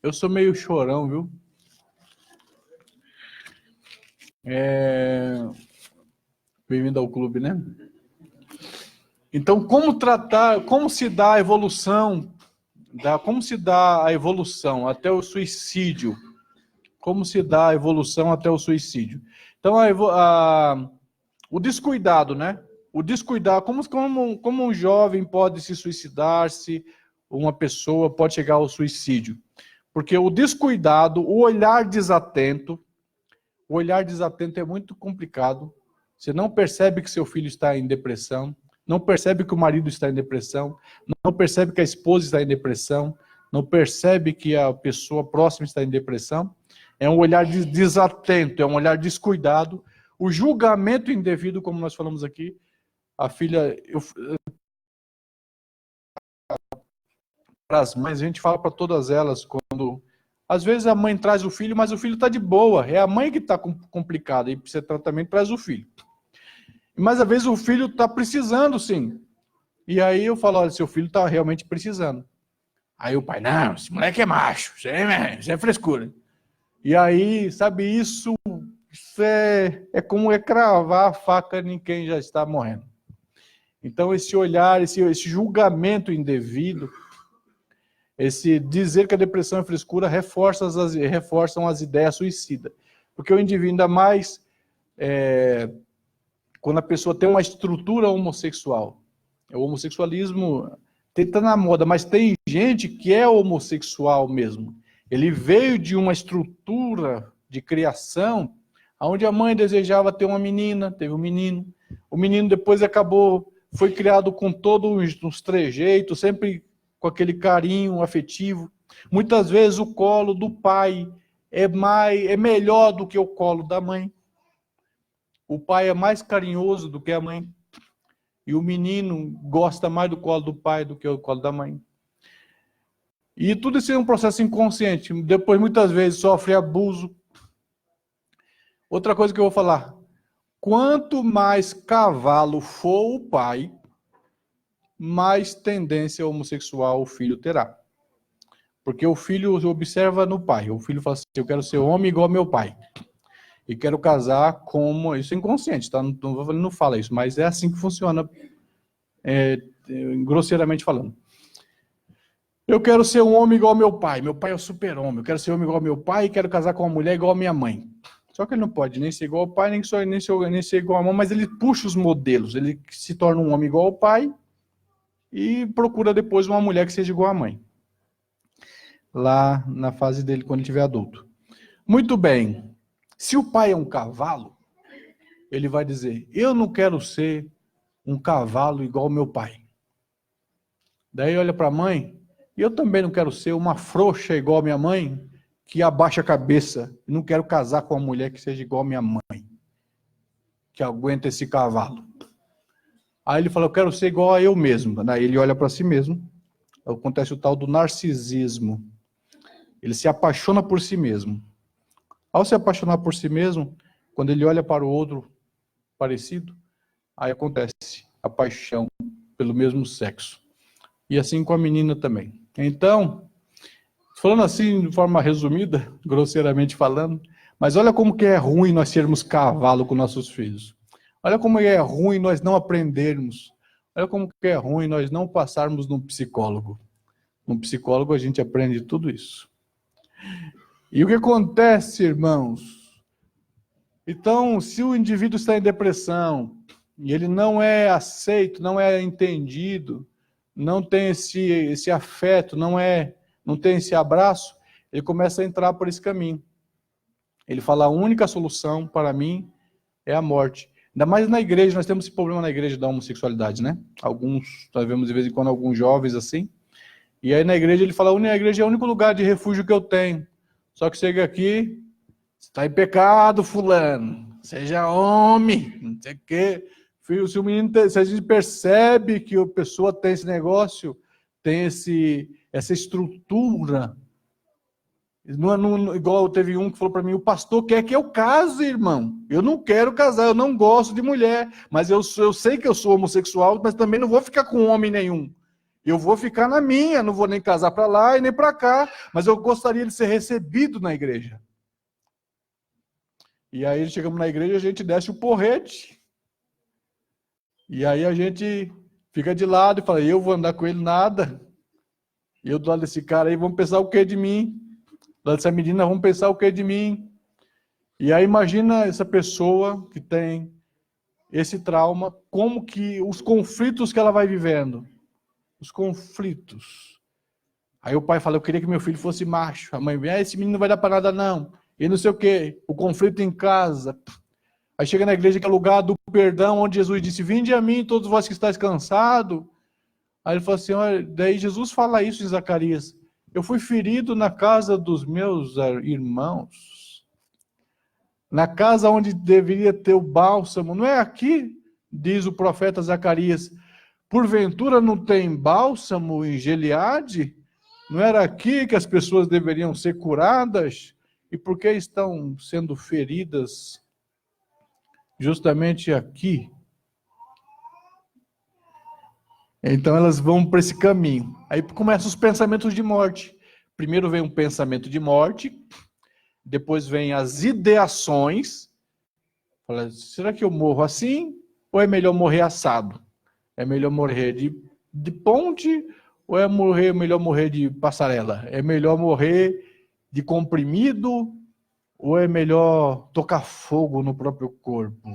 Eu sou meio chorão, viu? Bem-vindo ao clube, né? Então, como se dá a evolução, como se dá a evolução até o suicídio? Como se dá a evolução até o suicídio? Então, o descuidado, né? O descuidado, como um jovem pode se suicidar-se, uma pessoa pode chegar ao suicídio? Porque o descuidado, o olhar desatento é muito complicado. Você não percebe que seu filho está em depressão, não percebe que o marido está em depressão, não percebe que a esposa está em depressão, não percebe que a pessoa próxima está em depressão. É um olhar desatento, é um olhar descuidado. O julgamento indevido, como nós falamos aqui, a filha... Para as mães, a gente fala para todas elas, quando... Às vezes a mãe traz o filho, mas o filho está de boa. É a mãe que está complicada e precisa de tratamento, traz o filho. Mas às vezes o filho está precisando, sim. E aí eu falo, olha, seu filho está realmente precisando. Aí o pai, não, esse moleque é macho, isso é frescura. E aí, sabe, isso é como cravar a faca em quem já está morrendo. Então esse olhar, esse julgamento indevido, esse dizer que a depressão é frescura reforçam as ideias suicidas. Porque o indivíduo, ainda mais quando a pessoa tem uma estrutura homossexual. O homossexualismo está na moda, mas tem gente que é homossexual mesmo. Ele veio de uma estrutura de criação Onde a mãe desejava ter uma menina, teve um menino. O menino depois foi criado com todos os trejeitos, sempre com aquele carinho afetivo. Muitas vezes o colo do pai é melhor do que o colo da mãe. O pai é mais carinhoso do que a mãe. E o menino gosta mais do colo do pai do que o colo da mãe. E tudo isso é um processo inconsciente. Depois, muitas vezes, sofre abuso. Outra coisa que eu vou falar. Quanto mais cavalo for o pai, mais tendência homossexual o filho terá. Porque o filho observa no pai. O filho fala assim, eu quero ser homem igual ao meu pai. E quero casar como... Isso é inconsciente, tá? Não fala isso, mas é assim que funciona, grosseiramente falando. Eu quero ser um homem igual ao meu pai. Meu pai é o super-homem. Eu quero ser homem igual ao meu pai e quero casar com uma mulher igual a minha mãe. Só que ele não pode nem ser igual ao pai, nem ser igual à mãe, mas ele puxa os modelos. Ele se torna um homem igual ao pai e procura depois uma mulher que seja igual à mãe. Lá na fase dele, quando ele estiver adulto. Muito bem. Se o pai é um cavalo, ele vai dizer, eu não quero ser um cavalo igual ao meu pai. Daí olha para a mãe, eu também não quero ser uma frouxa igual a minha mãe, que abaixa a cabeça. Eu não quero casar com uma mulher que seja igual a minha mãe, que aguenta esse cavalo. Aí ele fala, eu quero ser igual a eu mesmo. Daí ele olha para si mesmo. Acontece o tal do narcisismo. Ele se apaixona por si mesmo. Ao se apaixonar por si mesmo, quando ele olha para o outro parecido, aí acontece a paixão pelo mesmo sexo. E assim com a menina também. Então, falando assim de forma resumida, grosseiramente falando, mas olha como que é ruim nós sermos cavalo com nossos filhos. Olha como é ruim nós não aprendermos. Olha como que é ruim nós não passarmos num psicólogo. Num psicólogo a gente aprende tudo isso. E o que acontece, irmãos? Então, se o indivíduo está em depressão, e ele não é aceito, não é entendido, não tem esse afeto, não tem esse abraço, ele começa a entrar por esse caminho. Ele fala, a única solução para mim é a morte. Ainda mais na igreja, nós temos esse problema na igreja da homossexualidade, né? Nós vemos de vez em quando alguns jovens assim, e aí na igreja ele fala, a igreja é o único lugar de refúgio que eu tenho. Só que chega aqui, está em pecado, fulano, seja homem, não sei o quê. Filho, se a gente percebe que a pessoa tem esse negócio, tem essa estrutura, igual teve um que falou para mim, o pastor quer que eu case, irmão. Eu não quero casar, eu não gosto de mulher, mas eu sei que eu sou homossexual, mas também não vou ficar com homem nenhum. Eu vou ficar na minha, não vou nem casar para lá e nem para cá, mas eu gostaria de ser recebido na igreja. E aí chegamos na igreja, a gente desce o porrete. E aí a gente fica de lado e fala, eu vou andar com ele nada. Eu do lado desse cara aí, vão pensar o que de mim? Do lado dessa menina, vão pensar o que de mim? E aí imagina essa pessoa que tem esse trauma, como que os conflitos que ela vai vivendo. Os conflitos. Aí o pai fala, eu queria que meu filho fosse macho. A mãe vem, esse menino não vai dar para nada não. E não sei o quê. O conflito em casa. Aí chega na igreja que é lugar do perdão, onde Jesus disse, vinde a mim todos vós que estáis cansados. Aí ele fala assim, olha, daí Jesus fala isso em Zacarias. Eu fui ferido na casa dos meus irmãos. Na casa onde deveria ter o bálsamo. Não é aqui, diz o profeta Zacarias. Porventura não tem bálsamo em Gileade? Não era aqui que as pessoas deveriam ser curadas? E por que estão sendo feridas justamente aqui? Então elas vão para esse caminho. Aí começam os pensamentos de morte. Primeiro vem um pensamento de morte, depois vem as ideações. Fala, será que eu morro assim? Ou é melhor morrer assado? É melhor morrer de ponte ou melhor morrer de passarela? É melhor morrer de comprimido ou é melhor tocar fogo no próprio corpo?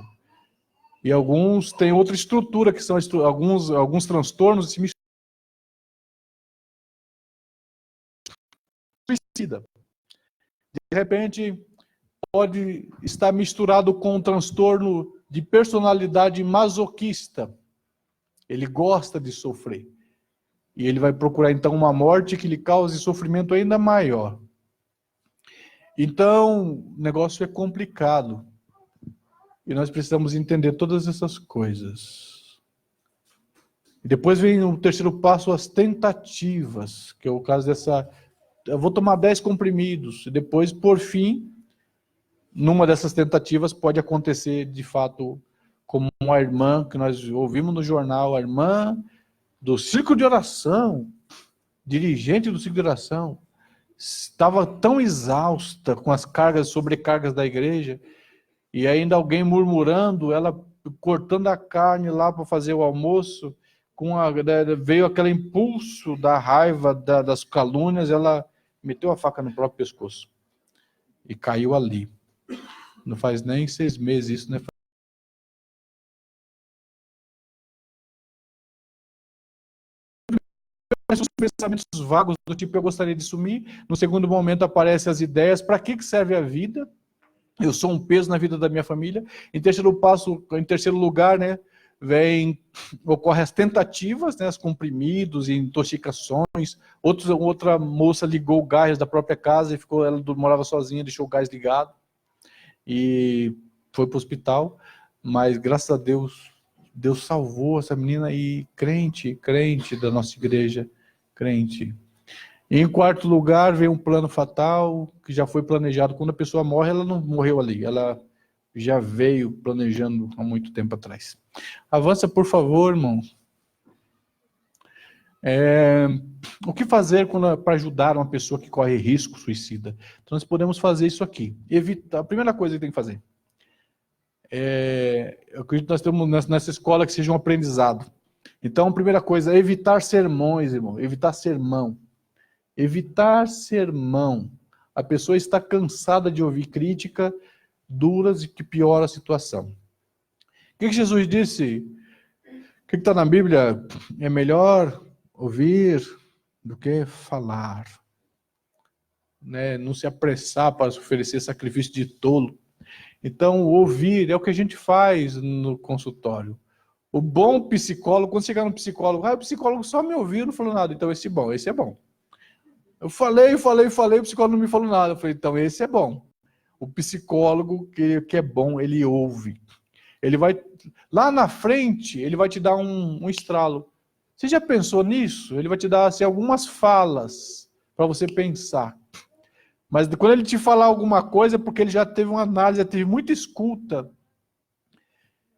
E alguns têm outra estrutura, que são alguns transtornos se suicida. De repente, pode estar misturado com um transtorno de personalidade masoquista. Ele gosta de sofrer. E ele vai procurar, então, uma morte que lhe cause sofrimento ainda maior. Então, o negócio é complicado. E nós precisamos entender todas essas coisas. E depois vem o terceiro passo, as tentativas, que é o caso dessa... Eu vou tomar 10 comprimidos. E depois, por fim, numa dessas tentativas pode acontecer, de fato, como uma irmã que nós ouvimos no jornal, a irmã do círculo de oração, dirigente do círculo de oração, estava tão exausta com as cargas, sobrecargas da igreja, e ainda alguém murmurando, ela cortando a carne lá para fazer o almoço, veio aquele impulso da raiva, das calúnias, ela meteu a faca no próprio pescoço e caiu ali. Não faz nem 6 meses isso, né? Os pensamentos vagos do tipo, eu gostaria de sumir. No segundo momento aparecem as ideias, para que serve a vida? Eu sou um peso na vida da minha família. Em terceiro lugar, né, ocorrem as tentativas, né, os comprimidos e intoxicações. Outra moça ligou o gás da própria casa e ela morava sozinha, deixou o gás ligado e foi para o hospital. Mas graças a Deus, Deus salvou essa menina e crente da nossa igreja, crente. E em quarto lugar, vem um plano fatal, que já foi planejado. Quando a pessoa morre, ela não morreu ali, ela já veio planejando há muito tempo atrás. Avança, por favor, irmão. O que fazer para ajudar uma pessoa que corre risco suicida? Então, nós podemos fazer isso aqui. A primeira coisa que tem que fazer, eu acredito que nós temos nessa escola que seja um aprendizado. Então, a primeira coisa é evitar sermões, irmão. Evitar sermão. Evitar sermão. A pessoa está cansada de ouvir crítica duras e que piora a situação. O que Jesus disse? O que está na Bíblia? É melhor ouvir do que falar. Né? Não se apressar para oferecer sacrifício de tolo. Então, ouvir é o que a gente faz no consultório. O bom psicólogo, quando chegar no psicólogo, o psicólogo só me ouviu, não falou nada. Então, esse é bom. Eu falei, o psicólogo não me falou nada. Eu falei, então, esse é bom. O psicólogo que é bom, ele ouve. Ele vai, lá na frente, ele vai te dar um estralo. Você já pensou nisso? Ele vai te dar assim, algumas falas para você pensar. Mas quando ele te falar alguma coisa, é porque ele já teve uma análise, já teve muita escuta.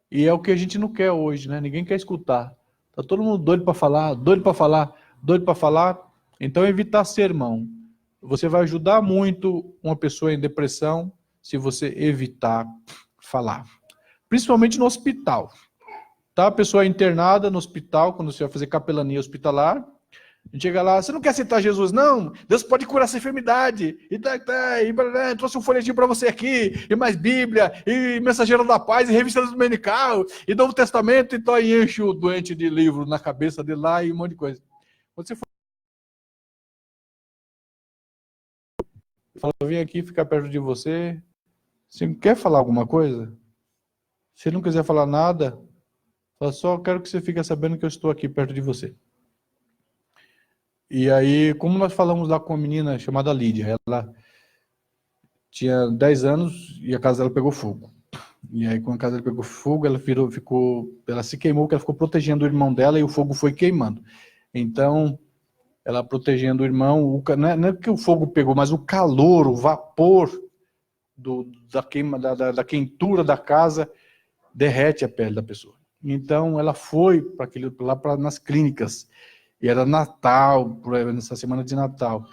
E é o que a gente não quer hoje, né? Ninguém quer escutar. Tá todo mundo doido para falar, doido para falar, doido para falar. Então, evitar sermão. Você vai ajudar muito uma pessoa em depressão se você evitar falar. Principalmente no hospital. Tá? A pessoa é internada no hospital, quando você vai fazer capelania hospitalar, a gente chega lá, você não quer aceitar Jesus? Não, Deus pode curar essa enfermidade. E trouxe um folhetinho para você aqui, e mais Bíblia, e Mensageiro da Paz, e Revista Dominical, e Novo Testamento, então aí enche o doente de livro na cabeça dele lá e um monte de coisa. Quando você for, fala, eu vim aqui ficar perto de você. Você quer falar alguma coisa? Se não quiser falar nada, fala só, quero que você fique sabendo que eu estou aqui perto de você. E aí, como nós falamos lá com uma menina chamada Lídia, ela tinha 10 anos e a casa dela pegou fogo. E aí, quando a casa dela pegou fogo, ela se queimou, porque ela ficou protegendo o irmão dela e o fogo foi queimando. Então, ela protegendo o irmão, não é que o fogo pegou, mas o calor, o vapor da quentura da casa derrete a pele da pessoa. Então, ela foi nas clínicas. E era Natal, nessa semana de Natal.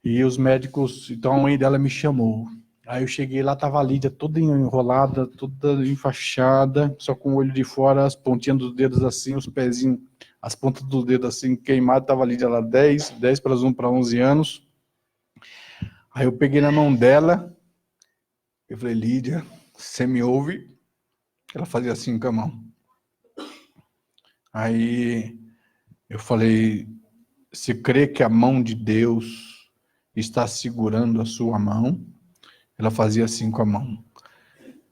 E os médicos, então a mãe dela me chamou. Aí eu cheguei lá, tava a Lídia toda enrolada, toda enfaixada, só com o olho de fora, as pontinhas dos dedos assim, os pezinhos, as pontas dos dedos assim, queimadas. Tava a Lídia lá 10 para 11 anos. Aí eu peguei na mão dela, eu falei, Lídia, você me ouve? Ela fazia assim com a mão. Aí eu falei, você crê que a mão de Deus está segurando a sua mão? Ela fazia assim com a mão.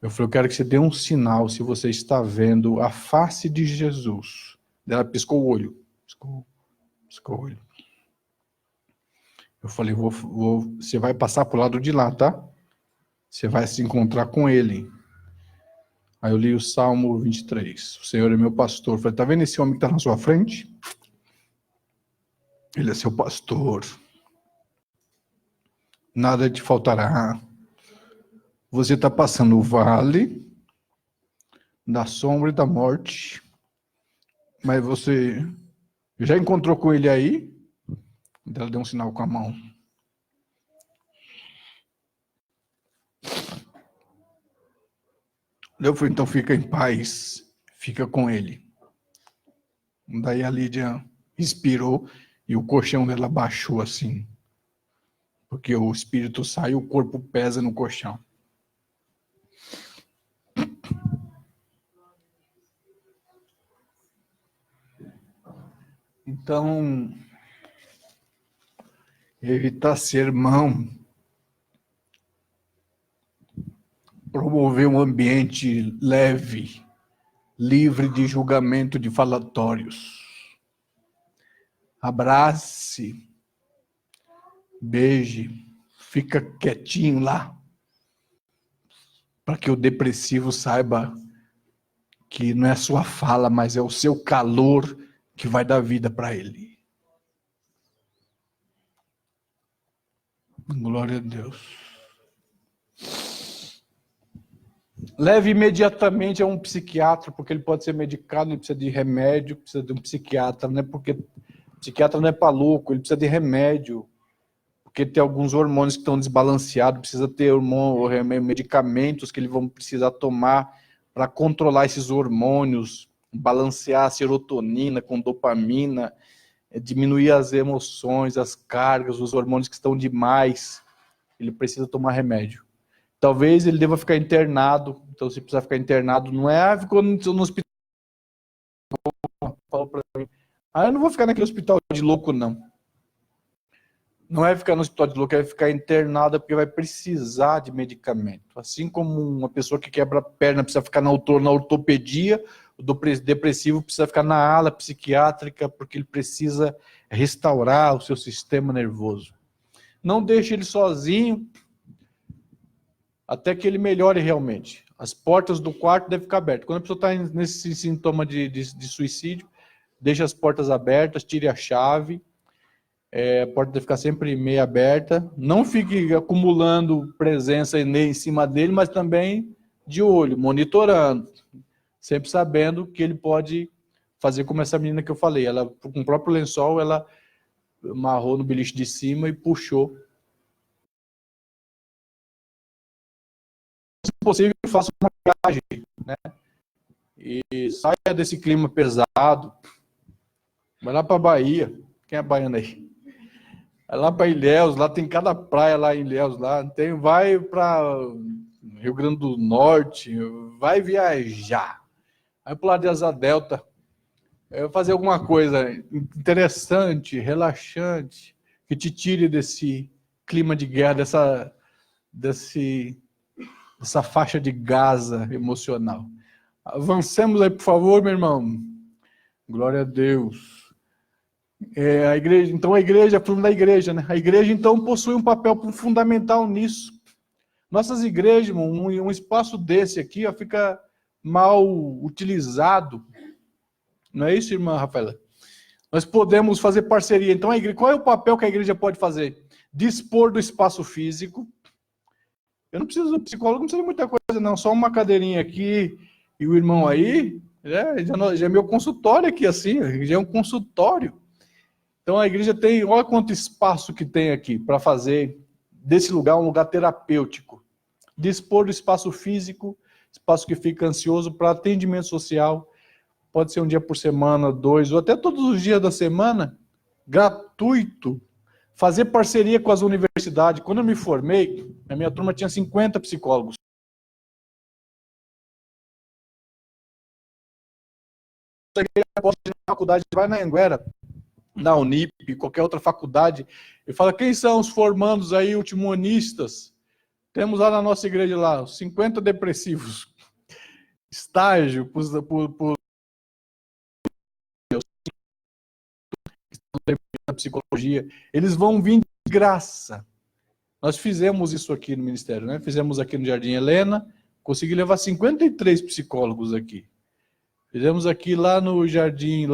Eu falei, eu quero que você dê um sinal se você está vendo a face de Jesus. Ela piscou o olho. Piscou o olho. Eu falei, você vai passar pro lado de lá, tá? Você vai se encontrar com ele. Aí eu li o Salmo 23. O Senhor é meu pastor. Eu falei, tá vendo esse homem que está na sua frente? Ele é seu pastor. Nada te faltará. Você está passando o vale da sombra e da morte. Mas você já encontrou com ele aí? Ela deu um sinal com a mão. Eu falei, então fica em paz. Fica com ele. Daí a Lídia inspirou e o colchão dela baixou assim. Porque o espírito sai e o corpo pesa no colchão. Então, evitar sermão, promover um ambiente leve, livre de julgamento de falatórios. Abrace, beije, fica quietinho lá, para que o depressivo saiba que não é a sua fala, mas é o seu calor que vai dar vida para ele. Glória a Deus. Leve imediatamente a um psiquiatra, porque ele pode ser medicado, ele precisa de remédio, precisa de um psiquiatra, né? Porque psiquiatra não é para louco, ele precisa de remédio, porque tem alguns hormônios que estão desbalanceados, precisa ter medicamentos que ele vai precisar tomar para controlar esses hormônios, balancear a serotonina com dopamina, diminuir as emoções, as cargas, os hormônios que estão demais. Ele precisa tomar remédio. Talvez ele deva ficar internado. Então, se precisar ficar internado, não é, ficou no hospital. Falou para mim, eu não vou ficar naquele hospital de louco, não. Não é ficar no hospital de louco, é ficar internado, porque vai precisar de medicamento. Assim como uma pessoa que quebra a perna precisa ficar na ortopedia, o depressivo precisa ficar na ala psiquiátrica, porque ele precisa restaurar o seu sistema nervoso. Não deixe ele sozinho, até que ele melhore realmente. As portas do quarto devem ficar abertas. Quando a pessoa está nesse sintoma de suicídio, deixe as portas abertas, tire a chave, a porta deve ficar sempre meio aberta. Não fique acumulando presença em cima dele, mas também de olho, monitorando. Sempre sabendo que ele pode fazer como essa menina que eu falei. Ela, com o próprio lençol, ela amarrou no beliche de cima e puxou. Se possível, faça uma viagem, né? E saia desse clima pesado. Vai lá para a Bahia. Quem é baiano aí? Vai lá para Ilhéus, lá tem cada praia lá em Ilhéus. Lá. Vai para Rio Grande do Norte, vai viajar. Vai para o lado de Asa Delta. Fazer alguma coisa interessante, relaxante, que te tire desse clima de guerra, dessa faixa de Gaza emocional. Avancemos aí, por favor, meu irmão. Glória a Deus. A igreja, então a igreja, falando da igreja, né? A igreja, então, possui um papel fundamental nisso. Nossas igrejas, irmão, um espaço desse aqui, ó, fica mal utilizado. Não é isso, irmã Rafaela? Nós podemos fazer parceria. Então, a igreja, qual é o papel que a igreja pode fazer? Dispor do espaço físico. Eu não preciso do psicólogo, não precisa de muita coisa, não. Só uma cadeirinha aqui e o irmão aí. Já é meu consultório aqui, assim. Já é um consultório. Então, a igreja tem... Olha quanto espaço que tem aqui para fazer desse lugar um lugar terapêutico. Dispor do espaço físico, espaço que fica ansioso para atendimento social. Pode ser um dia por semana, 2, ou até todos os dias da semana, gratuito. Fazer parceria com as universidades. Quando eu me formei, a minha turma tinha 50 psicólogos. Pode ir na faculdade, vai na Anguera, na Unip, qualquer outra faculdade, e fala, quem são os formandos aí, ultimonistas? Temos lá na nossa igreja lá, os 50 depressivos. Estágio por psicologia. Eles vão vir de graça. Nós fizemos isso aqui no Ministério, né? Fizemos aqui no Jardim Helena, consegui levar 53 psicólogos aqui. Fizemos aqui lá no Jardim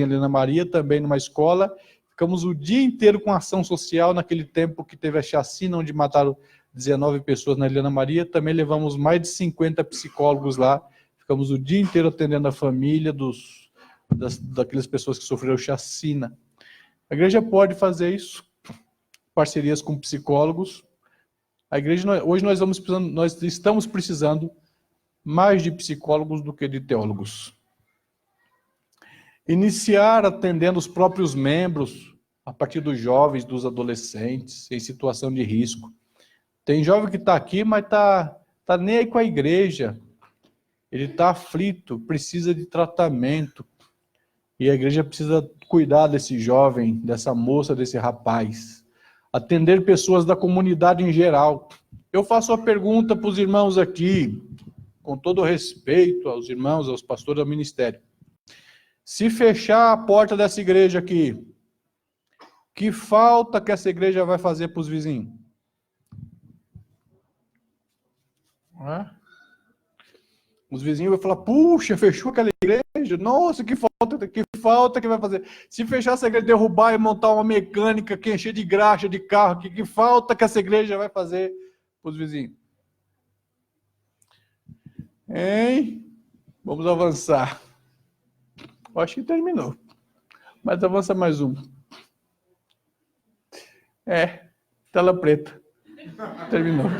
Helena Maria, também numa escola. Ficamos o dia inteiro com ação social, naquele tempo que teve a chacina, onde mataram 19 pessoas na Helena Maria. Também levamos mais de 50 psicólogos lá. Ficamos o dia inteiro atendendo a família daquelas pessoas que sofreram chacina. A igreja pode fazer isso, parcerias com psicólogos. A igreja, hoje nós estamos precisando mais de psicólogos do que de teólogos. Iniciar atendendo os próprios membros, a partir dos jovens, dos adolescentes, em situação de risco. Tem jovem que está aqui, mas está nem aí com a igreja. Ele está aflito, precisa de tratamento. E a igreja precisa cuidar desse jovem, dessa moça, desse rapaz. Atender pessoas da comunidade em geral. Eu faço a pergunta para os irmãos aqui, com todo respeito aos irmãos, aos pastores do ministério. Se fechar a porta dessa igreja aqui, que falta que essa igreja vai fazer para os vizinhos? Os vizinhos vão falar, puxa, fechou aquela igreja? Nossa, que falta que vai fazer? Se fechar essa igreja, derrubar e montar uma mecânica que encher de graxa de carro, que falta que essa igreja vai fazer para os vizinhos? Hein? Vamos avançar. Eu acho que terminou. Mas avança mais um. Tela preta. Terminou.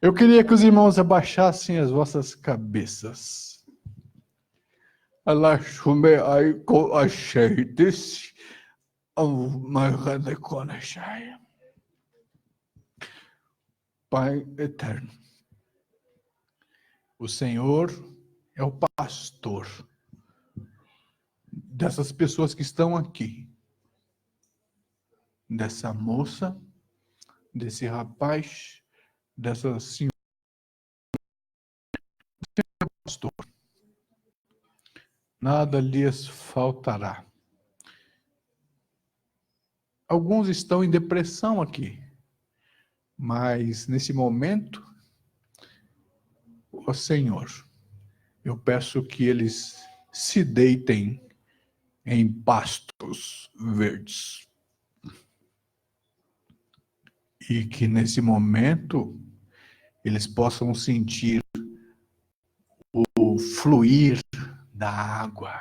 Eu queria que os irmãos abaixassem as vossas cabeças. Alachume ai co acheites Pai eterno, o Senhor é o pastor dessas pessoas que estão aqui, dessa moça, desse rapaz, dessa senhora, pastor. Nada lhes faltará. Alguns estão em depressão aqui, mas nesse momento, ó Senhor, eu peço que eles se deitem em pastos verdes. E que nesse momento eles possam sentir o fluir da água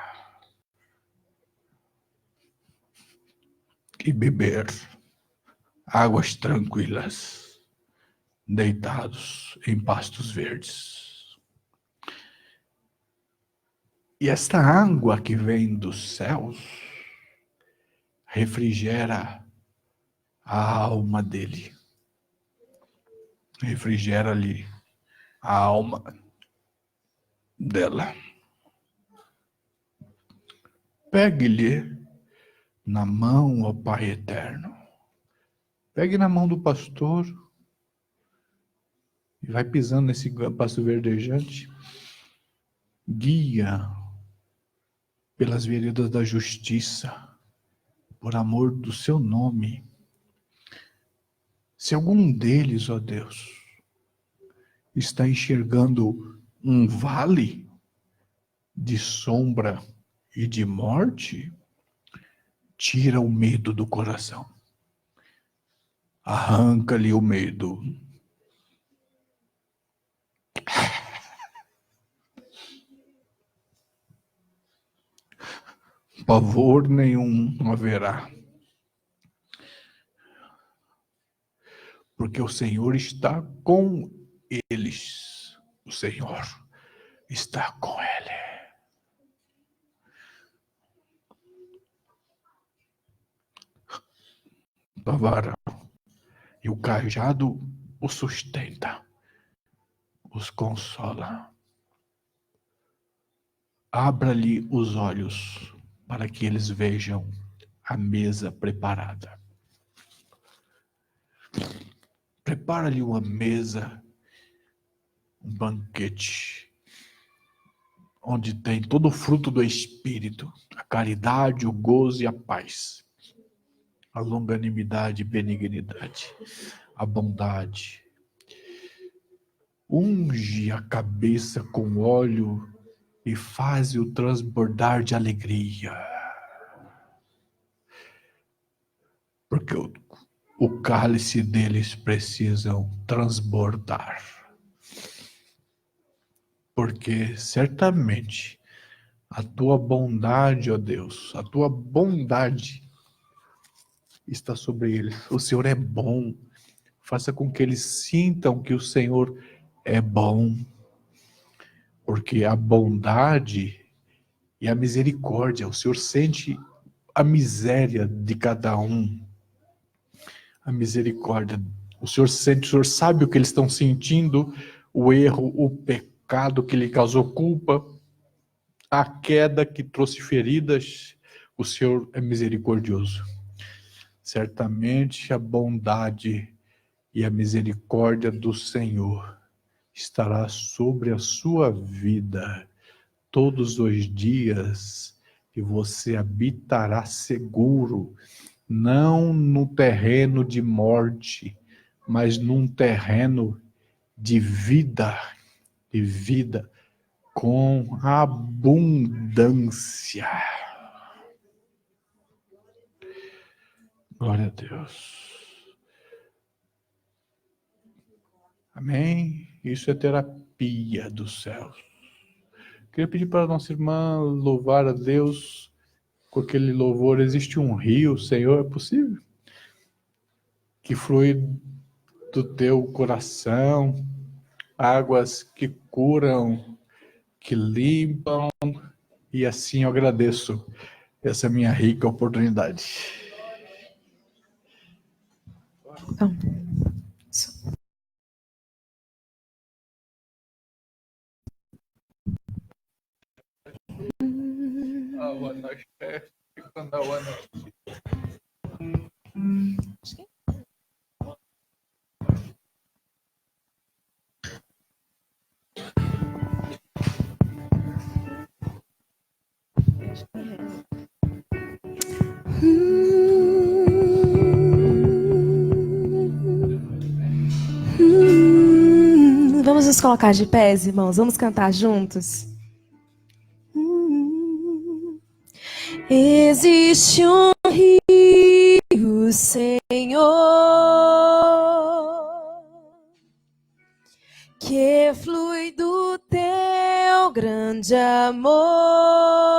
e beber águas tranquilas, deitados em pastos verdes. E esta água que vem dos céus refrigera a alma dele. Refrigera-lhe a alma dela. Pegue-lhe na mão, ó Pai eterno. Pegue na mão do pastor e vai pisando nesse pasto verdejante. Guia pelas veredas da justiça, por amor do seu nome. Se algum deles, ó Deus, está enxergando um vale de sombra e de morte, tira o medo do coração. Arranca-lhe o medo. Pavor nenhum haverá. Porque o Senhor está com eles. O Senhor está com ele. A vara e o cajado os sustenta, os consola. Abra-lhe os olhos para que eles vejam a mesa preparada. prepara-lhe uma mesa, um banquete, onde tem todo o fruto do Espírito, a caridade, o gozo e a paz, a longanimidade e benignidade, a bondade. Unge a cabeça com óleo e faz-o transbordar de alegria. Porque o cálice deles precisam transbordar. Porque certamente a tua bondade, ó Deus, a tua bondade está sobre eles. O Senhor é bom. Faça com que eles sintam que o Senhor é bom. Porque a bondade e a misericórdia, o Senhor sente a miséria de cada um. A misericórdia. O Senhor sente, o Senhor sabe o que eles estão sentindo, o erro, o pecado que lhe causou culpa, a queda que trouxe feridas. O Senhor é misericordioso. Certamente a bondade e a misericórdia do Senhor estará sobre a sua vida todos os dias, e você habitará seguro, não no terreno de morte, mas num terreno de vida com abundância. Glória a Deus. Amém? Isso é terapia dos céus. Queria pedir para a nossa irmã louvar a Deus com aquele louvor. Existe um rio, Senhor, é possível? Que flui do teu coração, águas que curam, que limpam, e assim eu agradeço essa minha rica oportunidade. Então, vamos nos colocar de pés, irmãos. Vamos cantar juntos. Existe um rio, Senhor, que flui do teu grande amor.